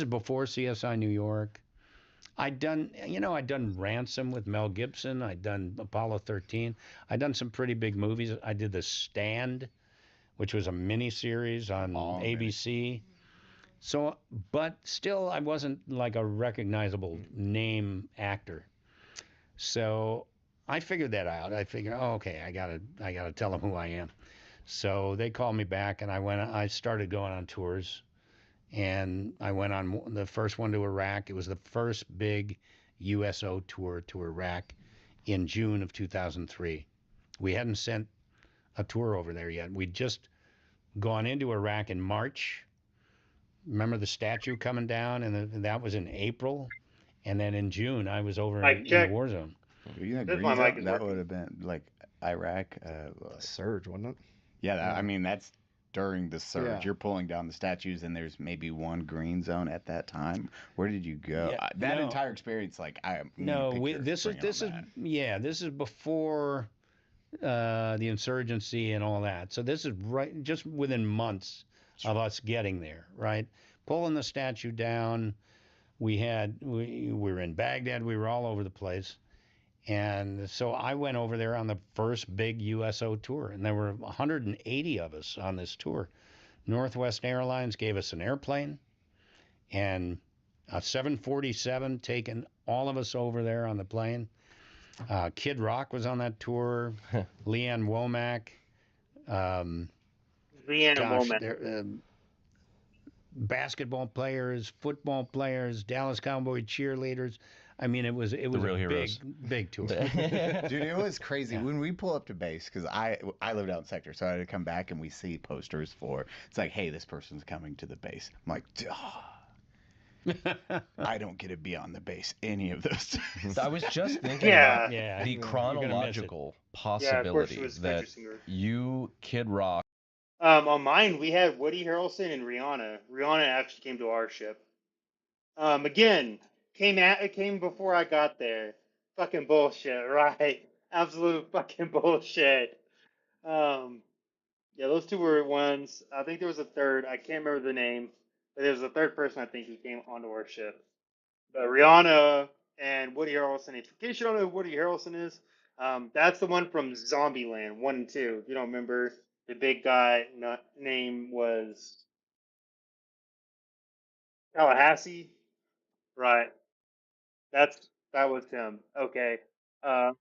before CSI New York. I'd done Ransom with Mel Gibson. I'd done Apollo 13. I'd done some pretty big movies. I did The Stand, which was a miniseries on ABC. So, but still, I wasn't like a recognizable name actor. So I figured that out. I figured, okay, I gotta tell them who I am. So they called me back, and I started going on tours. And I went on the first one to Iraq. It was the first big USO tour to Iraq in June of 2003. We hadn't sent a tour over there yet. We'd just gone into Iraq in March. Remember the statue coming down? And that was in April. And then in June, I was over in the war zone. That would have been like Iraq. Surge, wasn't it? Yeah, I mean, that's during the surge. Yeah. You're pulling down the statues, and there's maybe one green zone at that time. Where did you go? Yeah, That no. entire experience, like, This is before the insurgency and all that. So this is right just within months of us getting there, right? Pulling the statue down. We were in Baghdad. We were all over the place. And so I went over there on the first big USO tour, and there were 180 of us on this tour. Northwest Airlines gave us an airplane and a 747 taking all of us over there on the plane. Kid Rock was on that tour. Leanne Womack. Basketball players, football players, Dallas Cowboy cheerleaders. I mean, it was real a heroes. big tour. Dude, it was crazy. When we pull up to base, because I lived out in sector, so I had to come back and we see posters it's like, hey, this person's coming to the base. I'm like, I don't get to be on the base any of those times. I was just thinking Yeah. about the You're gonna miss it. chronological Yeah, of course possibility it was that country singer. you, Kid Rock, On mine, we had Woody Harrelson and Rihanna. Rihanna actually came to our ship. Again, it came before I got there. Fucking bullshit, right? Absolute fucking bullshit. Yeah, those two were ones. I think there was a third. I can't remember the name, but there was a third person I think who came onto our ship. But Rihanna and Woody Harrelson. In case you don't know who Woody Harrelson is, that's the one from Zombieland 1 and 2. If you don't remember, the big guy name was Tallahassee. Right. That was him. Okay. Uh,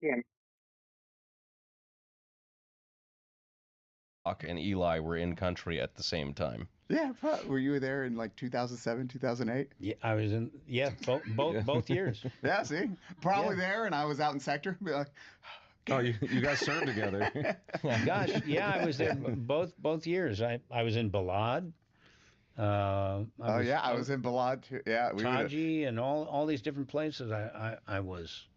yeah. Doc and Eli were in country at the same time. Yeah, were you there in like 2007, 2008? Yeah, I was in. Yeah, both years. Yeah, see, probably there, and I was out in sector. Be like, Oh, you guys served together. Gosh, yeah, I was there both years. I was in Balad. Oh yeah, I was in Balad too. Yeah, we would. Taji and all these different places. I was.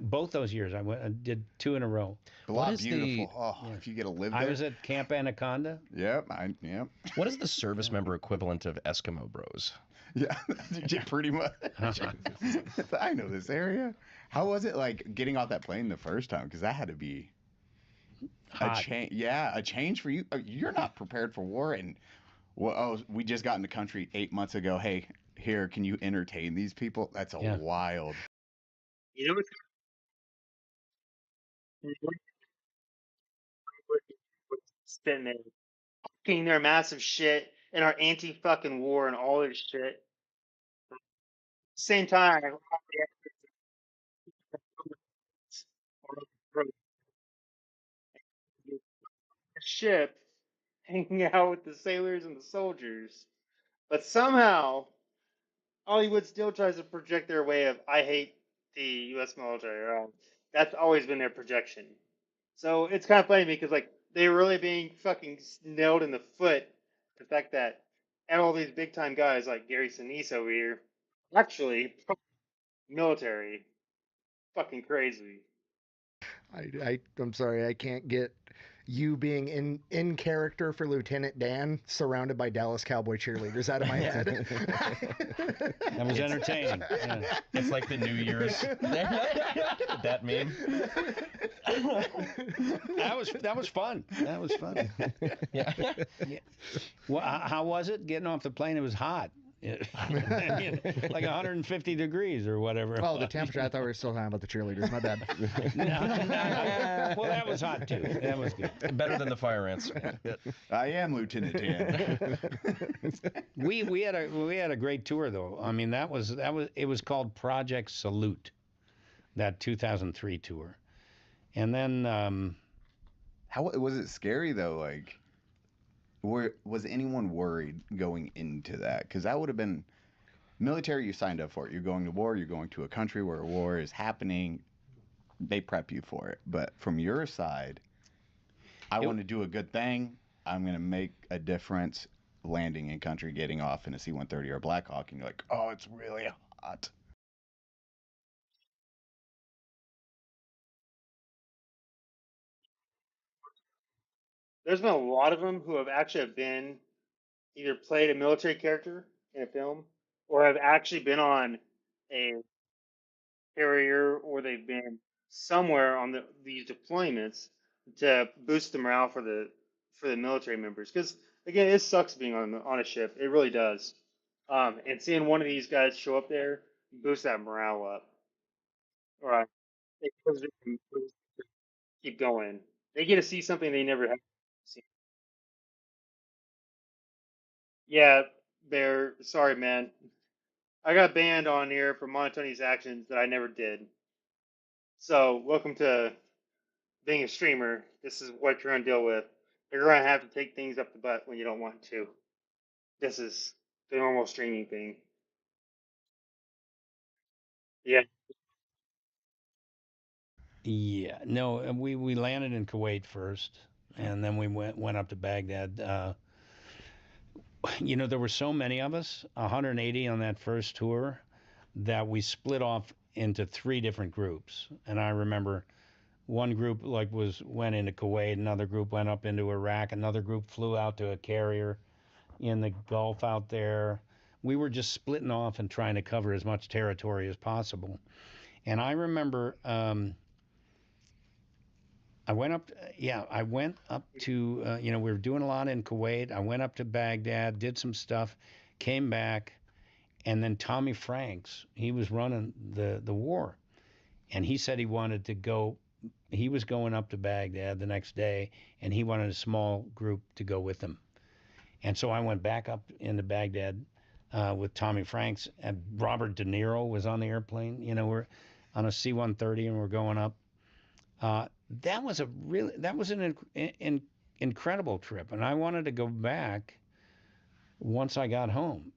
Both those years, I did 2 in a row. Balad, beautiful. Oh, if you get to live there. I was at Camp Anaconda. Yep, yep. What is the service member equivalent of Eskimo Bros? Yeah, pretty much. I know this area. How was it like getting off that plane the first time? Because that had to be Hot. a change. Yeah, a change for you. You're not prepared for war, and well, oh, we just got in the country 8 months ago. Hey, here, can you entertain these people? That's Yeah. wild. You know what's sitting there talking their massive shit and our anti fucking war and all this shit. Same time, ship hanging out with the sailors and the soldiers. But somehow, Hollywood still tries to project their way of, I hate the U.S. military. That's always been their projection. So it's kind of funny because, like, they're really being fucking nailed in the foot. The fact that and all these big time guys like Gary Sinise over here, actually, military, fucking crazy. I'm sorry, I can't get you being in character for Lieutenant Dan, surrounded by Dallas Cowboy cheerleaders, out of my head. That was entertaining. Yeah. It's like the New Year's. That meme. That was fun. That was fun. Yeah. Yeah. Well, how was it getting off the plane? It was hot. Like 150 degrees or whatever. Oh, the temperature. I thought we were still talking about the cheerleaders. My bad. No. Well, that was hot too. That was good. Better than the fire ants. I am Lieutenant Dan. We had a great tour though. I mean, it was called Project Salute, that 2003 tour, and then How was it scary though? Like, was anyone worried going into that? Because that would have been military. You signed up for it. You're going to war. You're going to a country where a war is happening. They prep you for it. But from your side, I want to do a good thing. I'm going to make a difference. Landing in country, getting off in a C-130 or a Black Hawk, and you're like, oh, it's really hot. There's been a lot of them who have actually been either played a military character in a film or have actually been on a carrier or they've been somewhere on these deployments to boost the morale for the military members. Because again, it sucks being on a ship. It really does. And seeing one of these guys show up there boosts that morale up. All right, it gives them keep going. They get to see something they never have seen. Yeah, Bear. Sorry, man. I got banned on here for monotonious actions that I never did. So, welcome to being a streamer. This is what you're gonna deal with. You're gonna have to take things up the butt when you don't want to. This is the normal streaming thing. Yeah. yeah, no, we landed in Kuwait first, and then we went up to Baghdad. There were so many of us, 180 on that first tour, that we split off into 3 different groups. And I remember one group went into Kuwait, another group went up into Iraq, another group flew out to a carrier in the Gulf out there. We were just splitting off and trying to cover as much territory as possible. And I remember I went up to, we were doing a lot in Kuwait. I went up to Baghdad, did some stuff, came back, and then Tommy Franks, he was running the war. And he said he wanted to go, he was going up to Baghdad the next day, and he wanted a small group to go with him. And so I went back up into Baghdad with Tommy Franks, and Robert De Niro was on the airplane. We're on a C-130 and we're going up. That was an incredible trip, and I wanted to go back once I got home.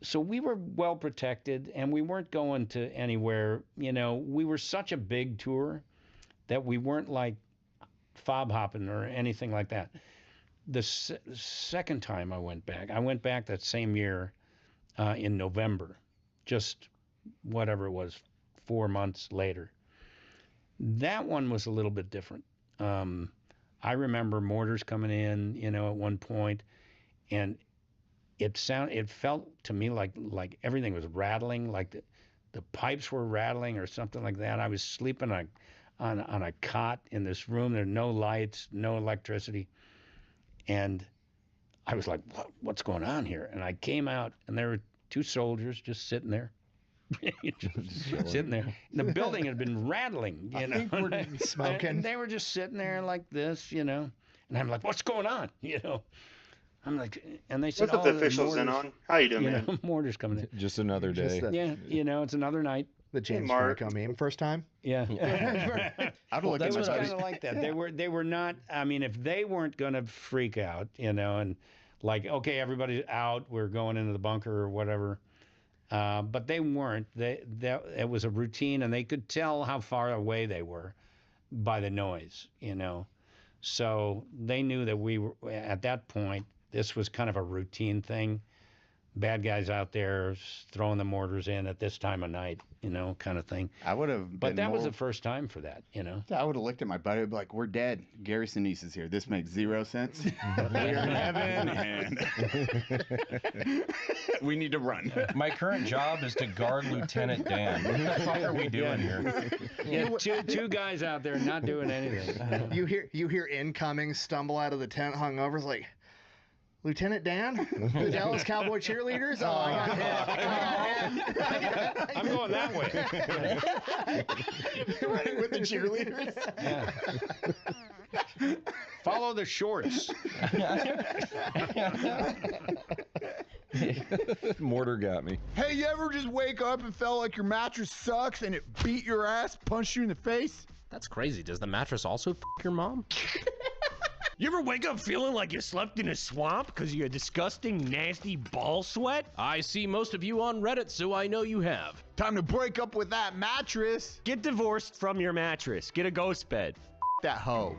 So we were well protected, and we weren't going to anywhere. We were such a big tour that we weren't like fob hopping or anything like that. The second time I went back that same year in November, just whatever it was, 4 months later. That one was a little bit different. I remember mortars coming in, at one point, and it felt to me like everything was rattling, like the pipes were rattling or something like that. I was sleeping on a cot in this room. There were no lights, no electricity, and I was like, "What's going on here?" And I came out, and there were 2 soldiers just sitting there. Sitting there. The building had been rattling, I think we're smoking. They were just sitting there like this, and I'm like, "What's going on?" I'm like, and they said, "What's the officials in on? How you doing, man?" Mortars coming in. Just another day. It's another night. The James Franco meme first time. Yeah. I'd look at They was my kind of like that. They were not. I mean, if they weren't going to freak out, and like, okay, everybody's out, we're going into the bunker or whatever. But they weren't. It was a routine, and they could tell how far away they were by the noise, So they knew that we were at that point. This was kind of a routine thing. Bad guys out there throwing the mortars in at this time of night, kind of thing. I would have. But that was the first time for that, I would have looked at my buddy and be like, "We're dead. Gary Sinise is here. This makes 0 sense. We're in heaven, and we need to run." My current job is to guard Lieutenant Dan. What the fuck are we doing here? Yeah, two guys out there not doing anything. You hear incoming stumble out of the tent hungover. It's like, Lieutenant Dan? The Dallas Cowboy cheerleaders? Oh, I got hit. I'm going that way. Running with the cheerleaders? Yeah. Follow the shorts. Mortar got me. Hey, you ever just wake up and felt like your mattress sucks and it beat your ass, punched you in the face? That's crazy. Does the mattress also f your mom? You ever wake up feeling like you slept in a swamp because of your disgusting, nasty ball sweat? I see most of you on Reddit, so I know you have. Time to break up with that mattress. Get divorced from your mattress. Get a ghost bed. That hoe.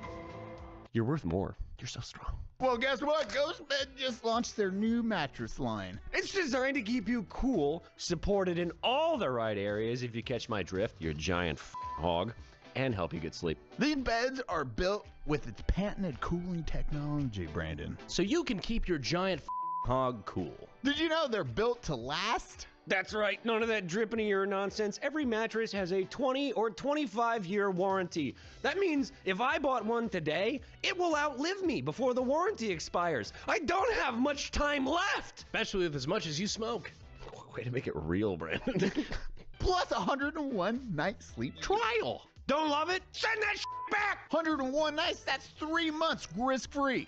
You're worth more. You're so strong. Well, guess what? Ghostbed just launched their new mattress line. It's designed to keep you cool, supported in all the right areas, if you catch my drift, you giant hog, and help you get sleep. These beds are built with its patented cooling technology, Brandon. So you can keep your giant hog cool. Did you know they're built to last? That's right, none of that dripping ear nonsense. Every mattress has a 20 or 25-year warranty. That means if I bought one today, it will outlive me before the warranty expires. I don't have much time left. Especially with as much as you smoke. Way to make it real, Brandon. Plus 101 night sleep trial. Don't love it? Send that back! 101 nights, that's 3 months risk-free.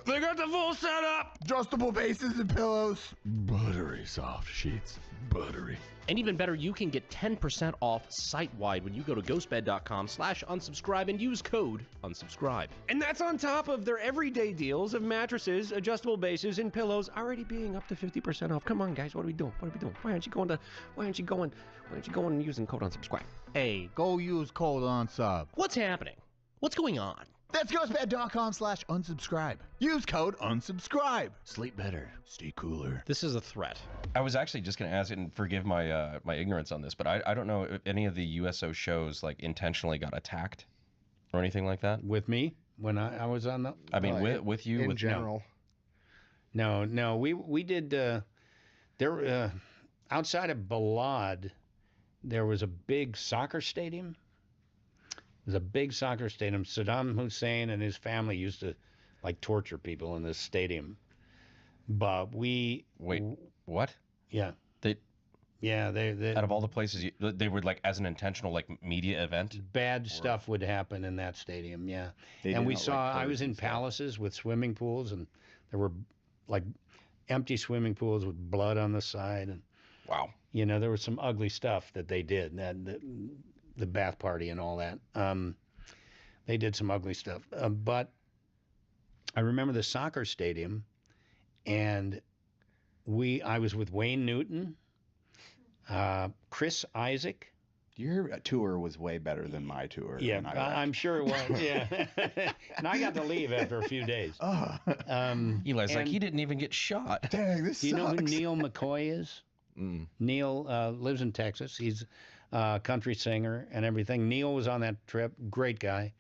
They got the full setup! Adjustable bases and pillows. Buttery soft sheets. Buttery. And even better, you can get 10% off site-wide when you go to ghostbed.com/unsubscribe and use code unsubscribe. And that's on top of their everyday deals of mattresses, adjustable bases, and pillows already being up to 50% off. Come on, guys, what are we doing? Why aren't you going and using code unsubscribe? Hey, go use code unsub. What's happening? What's going on? That's ghostbed.com/unsubscribe. Use code unsubscribe. Sleep better. Stay cooler. This is a threat. I was actually just going to ask, and forgive my my ignorance on this, but I don't know if any of the USO shows like intentionally got attacked or anything like that. With me when I was on the. I mean, with you in general. No, we did. There outside of Balad, there was a big soccer stadium. There's a big soccer stadium. Saddam Hussein and his family used to like torture people in this stadium. But Wait, what? Yeah. They they out of all the places they would like as an intentional like media event. Bad stuff would happen in that stadium. Yeah. They And did we not saw. like I clothes was in and stuff. palaces with swimming pools, and there were like empty swimming pools with blood on the side, and Wow. there was some ugly stuff that they did. The bath party and all that. They did some ugly stuff. But I remember the soccer stadium, and I was with Wayne Newton, Chris Isaac. Your tour was way better than my tour. Yeah, in Iraq. I'm sure it was. Yeah, and I got to leave after a few days. Oh, Eli's like and- he didn't even get shot. dang, this Do you know who sucks. Neil McCoy is? Mm. Neil lives in Texas. He's a country singer and everything. Neil was on that trip. Great guy.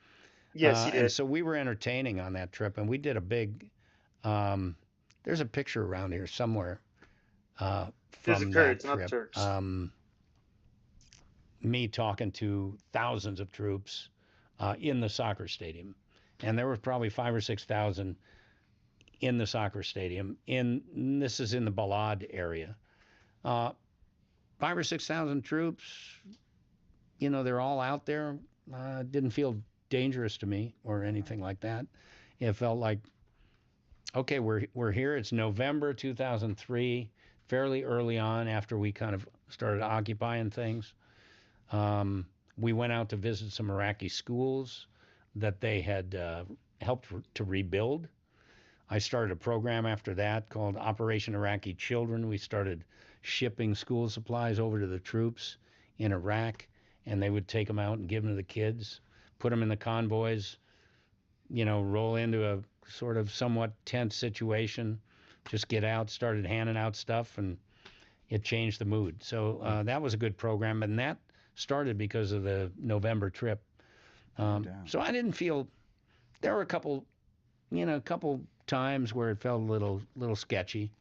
Yes, he did. And so we were entertaining on that trip, and we did a big. There's a picture around here somewhere. There's From a that Kurds, not trip. Turks. Me talking to thousands of troops in the soccer stadium, and there was probably 5,000 or 6,000 in the soccer stadium. This is in the Balad area. 5,000 or 6,000 troops. They're all out there. Didn't feel dangerous to me or anything like that. It felt like, okay, we're here. It's November 2003, fairly early on after we kind of started occupying things. We went out to visit some Iraqi schools that they had helped to rebuild. I started a program after that called Operation Iraqi Children. We started shipping school supplies over to the troops in Iraq, and they would take them out and give them to the kids, put them in the convoys, roll into a sort of somewhat tense situation, just get out, started handing out stuff, and it changed the mood. So that was a good program, and that started because of the November trip. So I didn't feel. There were a couple times where it felt a little sketchy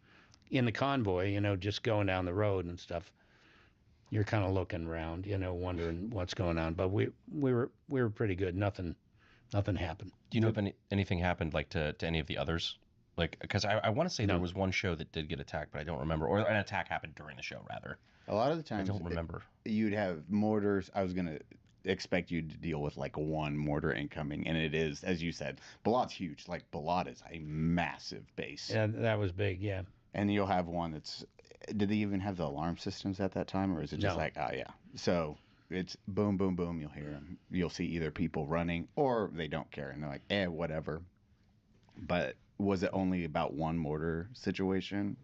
in the convoy. Just going down the road and stuff. You're kind of looking around, wondering what's going on. But we were pretty good. Nothing happened. Do you know if anything happened like to any of the others? Like, because I want to say there No. was one show that did get attacked, but I don't remember, or an attack happened during the show rather. A lot of the I times, don't remember. you'd have mortars. I was gonna expect you to deal with like one mortar incoming, and it is, as you said, Balad's huge. Like Balad is a massive base, Yeah, that was big. Yeah. and you'll have one that's. Did they even have the alarm systems at that time, or is it just No. like, oh yeah? So it's boom, boom, boom. You'll hear them. You'll see either people running or they don't care, and they're like, whatever. But was it only about one mortar situation?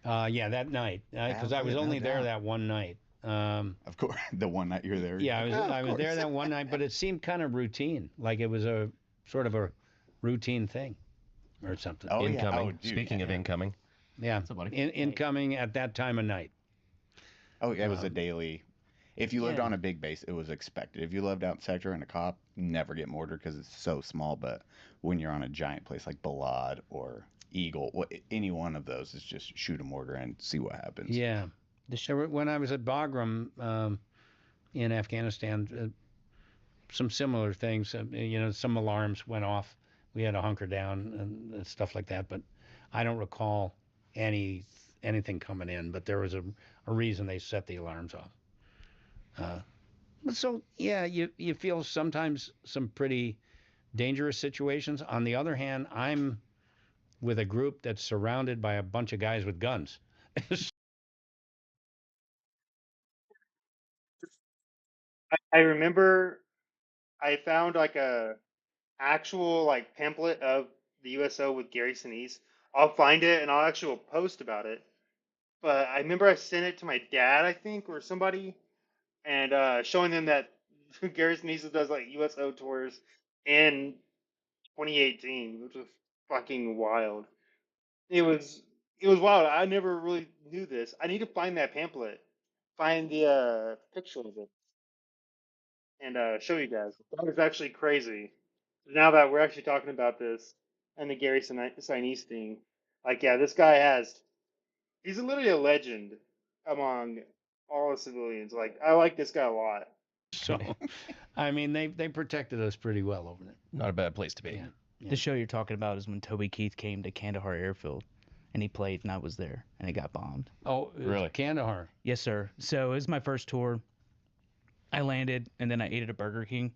Yeah, that night, because I was no only there doubt. that one night. Of course, the one night you're there. Yeah, I was there course. that one night, but it seemed kind of routine, like it was a sort of a routine thing, or something. Oh, yeah. Incoming. Oh, dude, Speaking of yeah. incoming, Yeah, What's up, buddy? incoming at that time of night. Oh, yeah, it was a daily. If you lived yeah. on a big base, it was expected. If you lived out in sector and a cop, never get mortared because it's so small. But when you're on a giant place like Balad or Eagle, any one of those is just shoot a mortar and see what happens. Yeah, when I was at Bagram in Afghanistan, some similar things. Some alarms went off. We had to hunker down and stuff like that. But I don't recall anything coming in. But there was a reason they set the alarms off. But so yeah, you feel sometimes some pretty dangerous situations. On the other hand, I'm with a group that's surrounded by a bunch of guys with guns. I remember I found like a actual like pamphlet of the USO with Gary Sinise. I'll find it and I'll actually post about it. But I remember I sent it to my dad, I think, or somebody, and showing them that Gary Sinise does like USO tours in 2018, which was fucking wild. It was wild. I never really knew this. I need to find that pamphlet, find the picture of it, and show you guys. That was actually crazy. Now that we're actually talking about this and the Gary Sinise thing, like, yeah, this guy he's literally a legend among all the civilians. Like, I like this guy a lot. So, I mean, they protected us pretty well over there. Not a bad place to be. Yeah. The show you're talking about is when Toby Keith came to Kandahar Airfield, and he played, and I was there, and it got bombed. Oh, Really? Kandahar. Yes, sir. So it was my first tour. I landed, and then I ate at a Burger King.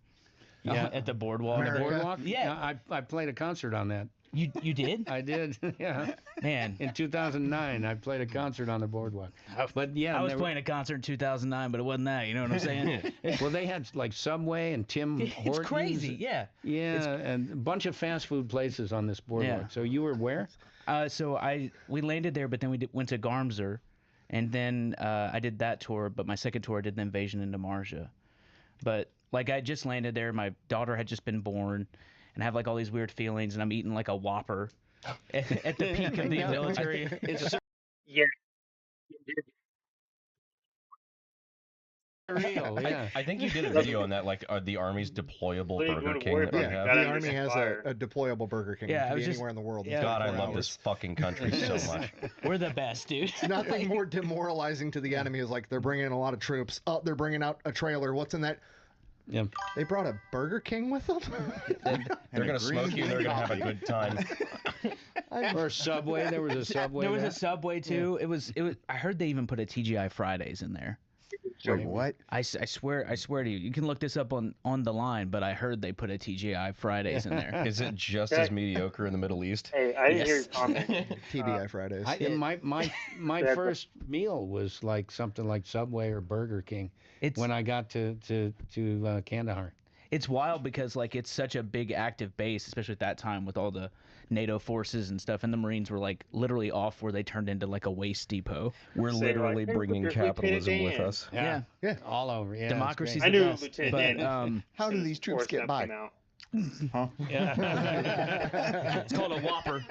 Yeah. At the boardwalk. The boardwalk? Yeah. I played a concert on that. You did? I did. Yeah. Man. In 2009, I played a concert on the boardwalk. But yeah, I was playing a concert in 2009, but it wasn't that. You know what I'm saying? Well, they had like Subway and Tim Hortons. It's crazy. Yeah. Yeah, and a bunch of fast food places on this boardwalk. Yeah. So you were where? We landed there, but then we went to Garmser, and then I did that tour. But my second tour, I did the invasion into Marja. But like I just landed there, my daughter had just been born, and I have like all these weird feelings, and I'm eating like a Whopper at the peak of the military. Yeah. Real, yeah. I think you did a video on that, like the Army's deployable What are you Burger gonna King worry that we about? have. Gotta The Army has fire. a deployable Burger King. Yeah, It I can was be just- anywhere in the world. in yeah. God, I 24 love this hours. fucking country so much. We're the best, dude. Nothing more demoralizing to the enemy is like they're bringing in a lot of troops. Oh, they're bringing out a trailer. What's in that? Yeah. They brought a Burger King with them? They're gonna smoke you. And they're gonna have a good time. Or Subway. There was a Subway. There was there. a Subway too. It was. I heard they even put a TGI Fridays in there. Wait, what? I swear to you. You can look this up on the line, but I heard they put a TGI Fridays in there. Is it just as mediocre in the Middle East? Hey, I didn't hear your Yes. comment. TBI Fridays. My first meal was like something like Subway or Burger King when I got to Kandahar. It's wild because like it's such a big active base, especially at that time with all the NATO forces and stuff, and the Marines were like literally off where they turned into like a waste depot. We're Say, literally like, hey, bringing look, Lieutenant capitalism with Dan. us. Yeah. Yeah. All over. Yeah. Democracy's I the knew best. Lieutenant But Dan. How do these troops Forrest get Gump by? came out. Huh? it's called a Whopper.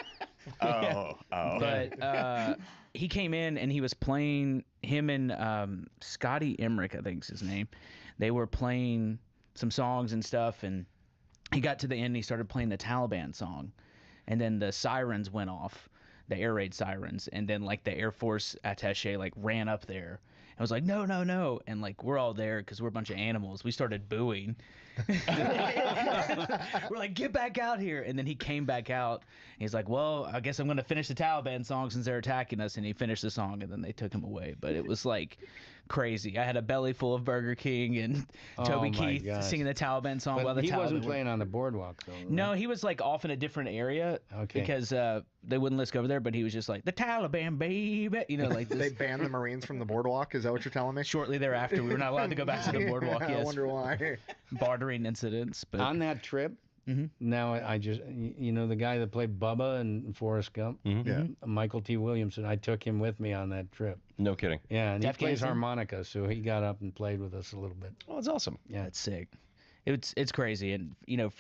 Oh. But he came in and he was playing him and Scotty Emmerich, I think is his name. They were playing some songs and stuff, and he got to the end and he started playing the Taliban song, and then the sirens went off, the air raid sirens, and then like the Air Force attaché like ran up there and was like, no, and like we're all there because we're a bunch of animals. We started booing. We're like, get back out here. And then he came back out. And he's like, well, I guess I'm going to finish the Taliban song since they're attacking us. And he finished the song, and then they took him away. But it was like crazy. I had a belly full of Burger King and Toby Oh, my Keith gosh. singing the Taliban song while But the he Taliban wasn't were- playing on the boardwalk, though. Right? No, he was like off in a different area because they wouldn't let us go over there. But he was just like, the Taliban, baby. You know, like They this. banned the Marines from the boardwalk? Is that what you're telling me? Shortly thereafter, we were not allowed to go back to the boardwalk. I Yes, wonder why. bartering incidents. But On that trip, Mhm. now I just, you know, the guy that played Bubba in Forrest Gump, Yeah. Michael T. Williamson, I took him with me on that trip. No kidding. Yeah, and Jeff he plays Ganson? harmonica, so he got up and played with us a little bit. Oh, it's awesome. Yeah. That's sick. It's crazy, and you know,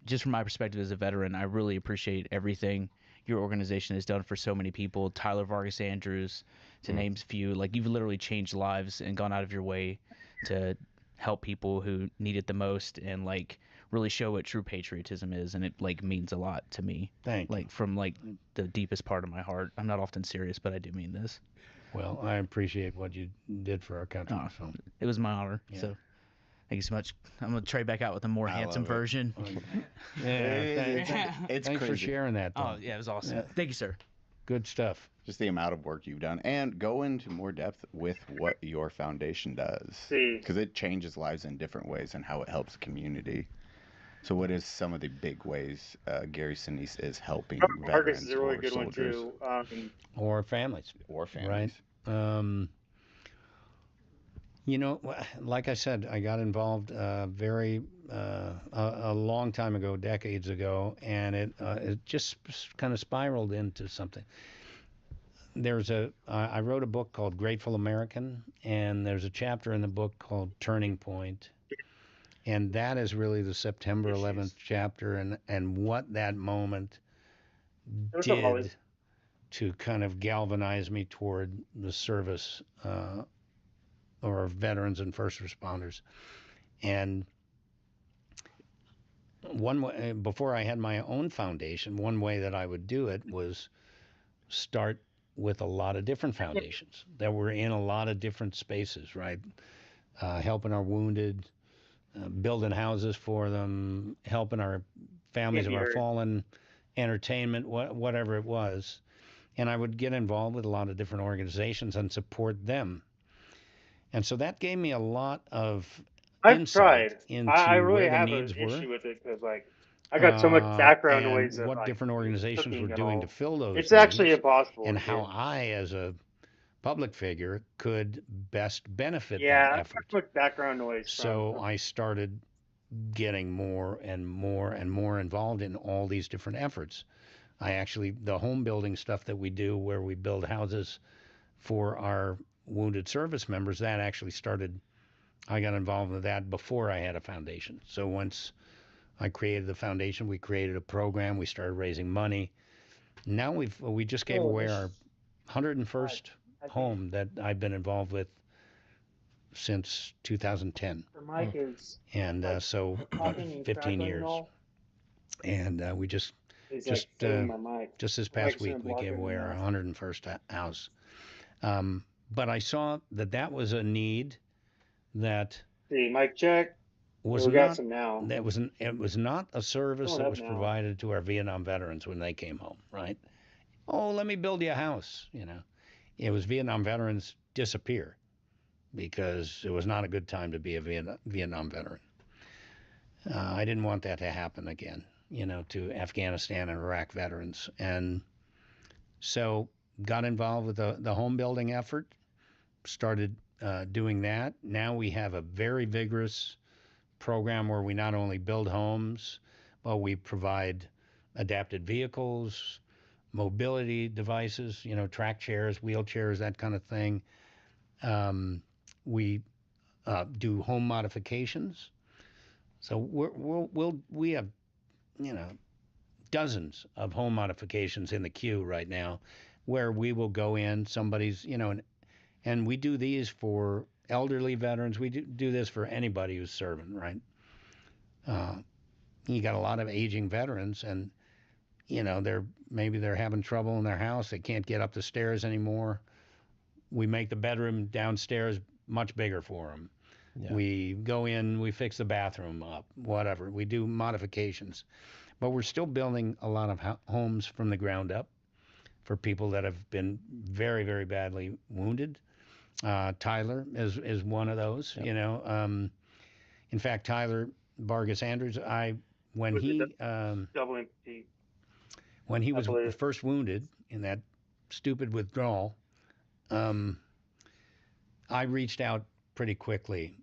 just from my perspective as a veteran, I really appreciate everything your organization has done for so many people. Tyler Vargas Andrews, to name a few. Like you've literally changed lives and gone out of your way to help people who need it the most, and like really show what true patriotism is, and it like means a lot to me. Thank you. Like from like the deepest part of my heart. I'm not often serious, but I do mean this. Well, I appreciate what you did for our country. Oh, So. It was my honor. Yeah. So thank you so much. I'm gonna trade back out with a more I handsome love it. version. Yeah, It's thanks for crazy. sharing that. Oh Tom. yeah, it was awesome. Yeah. Thank you, sir. Good stuff. Just the amount of work you've done, and go into more depth with what your foundation does, See. because it changes lives in different ways and how it helps the community. So, what is some of the big ways Gary Sinise is helping Marcus veterans is a really or good one soldiers too. Or families. or families? Right. You know, like I said, I got involved a long time ago, decades ago, and it just kind of spiraled into something. I wrote a book called Grateful American, and there's a chapter in the book called Turning Point, and that is really the September 11th chapter, and what that moment What's up, Holly? did to kind of galvanize me toward the service or veterans and first responders. And one way, before I had my own foundation, one way that I would do it was start with a lot of different foundations that were in a lot of different spaces, right? Helping our wounded, building houses for them, helping our families of our fallen, entertainment, whatever it was. And I would get involved with a lot of different organizations and support them. And so that gave me a lot of insight into I really where the have needs an were. issue with it because, like, I got so much background and noise of what like different organizations cooking were and doing all. to fill those It's actually needs, impossible. and to how do. I, as a public figure, could best benefit Yeah, that I effort. got so much background noise. So I started getting more and more and more involved in all these different efforts. I actually, the home building stuff that we do, where we build houses for our wounded service members, that actually started, I got involved with that before I had a foundation. So once I created the foundation, we created a program, we started raising money. Now we just gave away our 101st home that I've been involved with since 2010. The mic is And so about talking and 15 crackling years. and all. And we just It's like filling my mic. this The past mic's week gonna we block gave it away in our half. 101st house. But I saw that was a need that See, mic check. was we got not some now. it was not a service Going that up was now. provided to our Vietnam veterans when they came home, right? Oh, let me build you a house, you know. It was Vietnam veterans disappear because it was not a good time to be a Vietnam veteran. I didn't want that to happen again, you know, to Afghanistan and Iraq veterans. And so got involved with the home building effort, started doing that. Now we have a very vigorous program where we not only build homes, but we provide adapted vehicles, mobility devices, you know, track chairs, wheelchairs, that kind of thing. We do home modifications. So we have, you know, dozens of home modifications in the queue right now, where we will go in somebody's, you know, and we do these for elderly veterans. We do this for anybody who's serving, right? You got a lot of aging veterans, and you know maybe they're having trouble in their house. They can't get up the stairs anymore. We make the bedroom downstairs much bigger for them. Yeah. We go in, we fix the bathroom up, whatever. We do modifications, but we're still building a lot of homes from the ground up for people that have been very, very badly wounded. Tyler is one of those. Yep. You know, in fact, Tyler Vargas Andrews, when he was first wounded in that stupid withdrawal, I reached out pretty quickly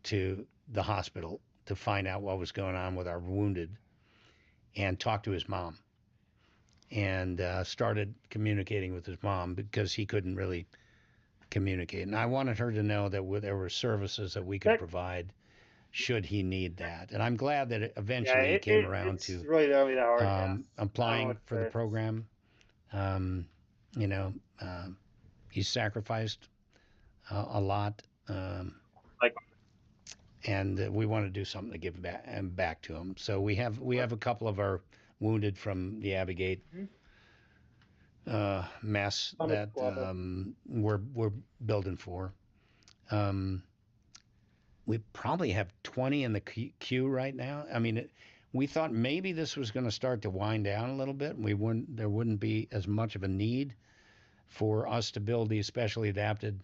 to the hospital to find out what was going on with our wounded, and talked to his mom, and started communicating with his mom because he couldn't really communicate. And I wanted her to know that there were services that we could provide should he need that. And I'm glad that eventually he came around to really hard, applying for the program. You know, he's sacrificed a lot. And we want to do something to give back to him. So we have a couple of our wounded from the Abbey mess that we're building for. We probably have 20 in the queue right now. I mean, we thought maybe this was going to start to wind down a little bit. There wouldn't be as much of a need for us to build these specially adapted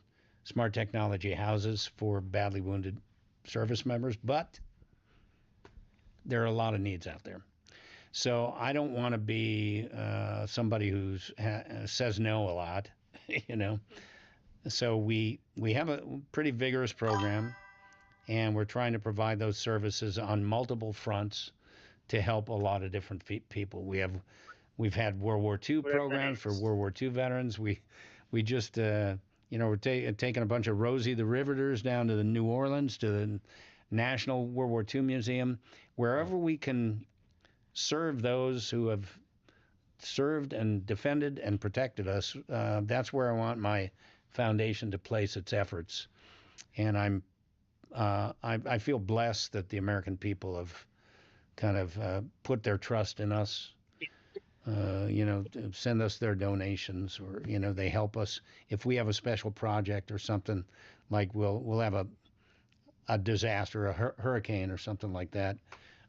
smart technology houses for badly wounded service members, but there are a lot of needs out there. So I don't want to be somebody who says no a lot, you know. So we have a pretty vigorous program, and we're trying to provide those services on multiple fronts to help a lot of different people. We've had World War II programs for World War II veterans. We just you know, we're taking a bunch of Rosie the Riveters down to the New Orleans to the National World War II Museum, wherever we can serve those who have served and defended and protected us. That's where I want my foundation to place its efforts, and I feel blessed that the American people have kind of put their trust in us to send us their donations, or they help us if we have a special project or something, like we'll have a disaster, a hurricane or something like that.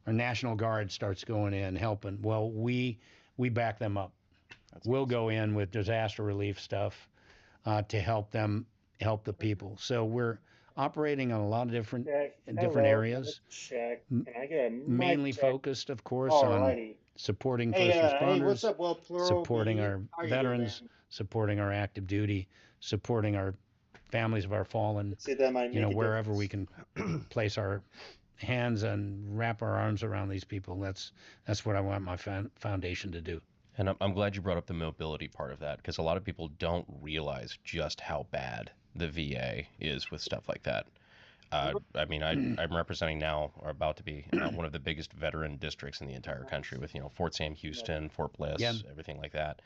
Our National Guard starts going in helping. Well, we back them up. We'll go in with disaster relief stuff to help the people. So we're operating on a lot of different areas. Check. Can I get a mic Mainly check? focused, of course, Alrighty. on supporting Hey, first hey, what's responders, up, Well Plural? supporting B? our How you doing, veterans, man? supporting our active duty, supporting our families of our fallen. See, that might make a Wherever difference. we can place our hands and wrap our arms around these people. That's what I want my foundation to do. And I'm glad you brought up the mobility part of that, because a lot of people don't realize just how bad the VA is with stuff like that. I mean, I'm representing now, or about to be, one of the biggest veteran districts in the entire country with, Fort Sam Houston, Fort Bliss, Yeah. everything like that.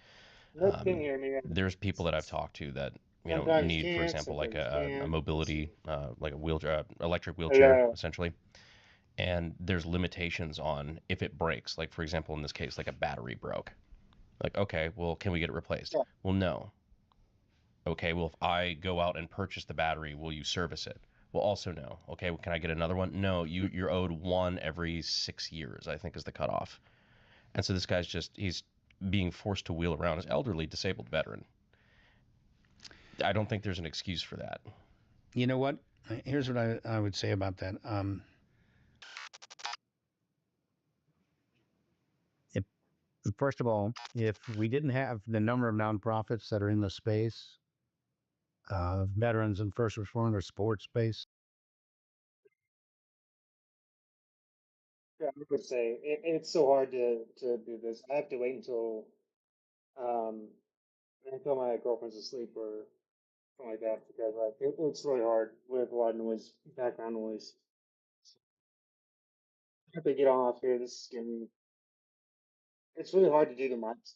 Look, can you hear me? There's people that I've talked to that, Sometimes need, for can't, example, like sometimes a can. mobility, like a wheelchair, electric wheelchair, Hello. essentially. And there's limitations on if it breaks. Like, for example, in this case, like a battery broke. Like, okay, well, can we get it replaced? Yeah. Well, no. Okay, well, if I go out and purchase the battery, will you service it? Well, also no. Okay, well, can I get another one? No, you're owed one every 6 years, I think is the cutoff. And so this guy's he's being forced to wheel around as elderly disabled veteran. I don't think there's an excuse for that. You know what? Here's what I would say about that. First of all, if we didn't have the number of nonprofits that are in the space, veterans and first responder sports space. Yeah, I would say it's so hard to do this. I have to wait um until my girlfriend's asleep or something like that, because like it's really hard with a lot of noise, background noise. I have to get on off here. This is getting. It's really hard to do the mics.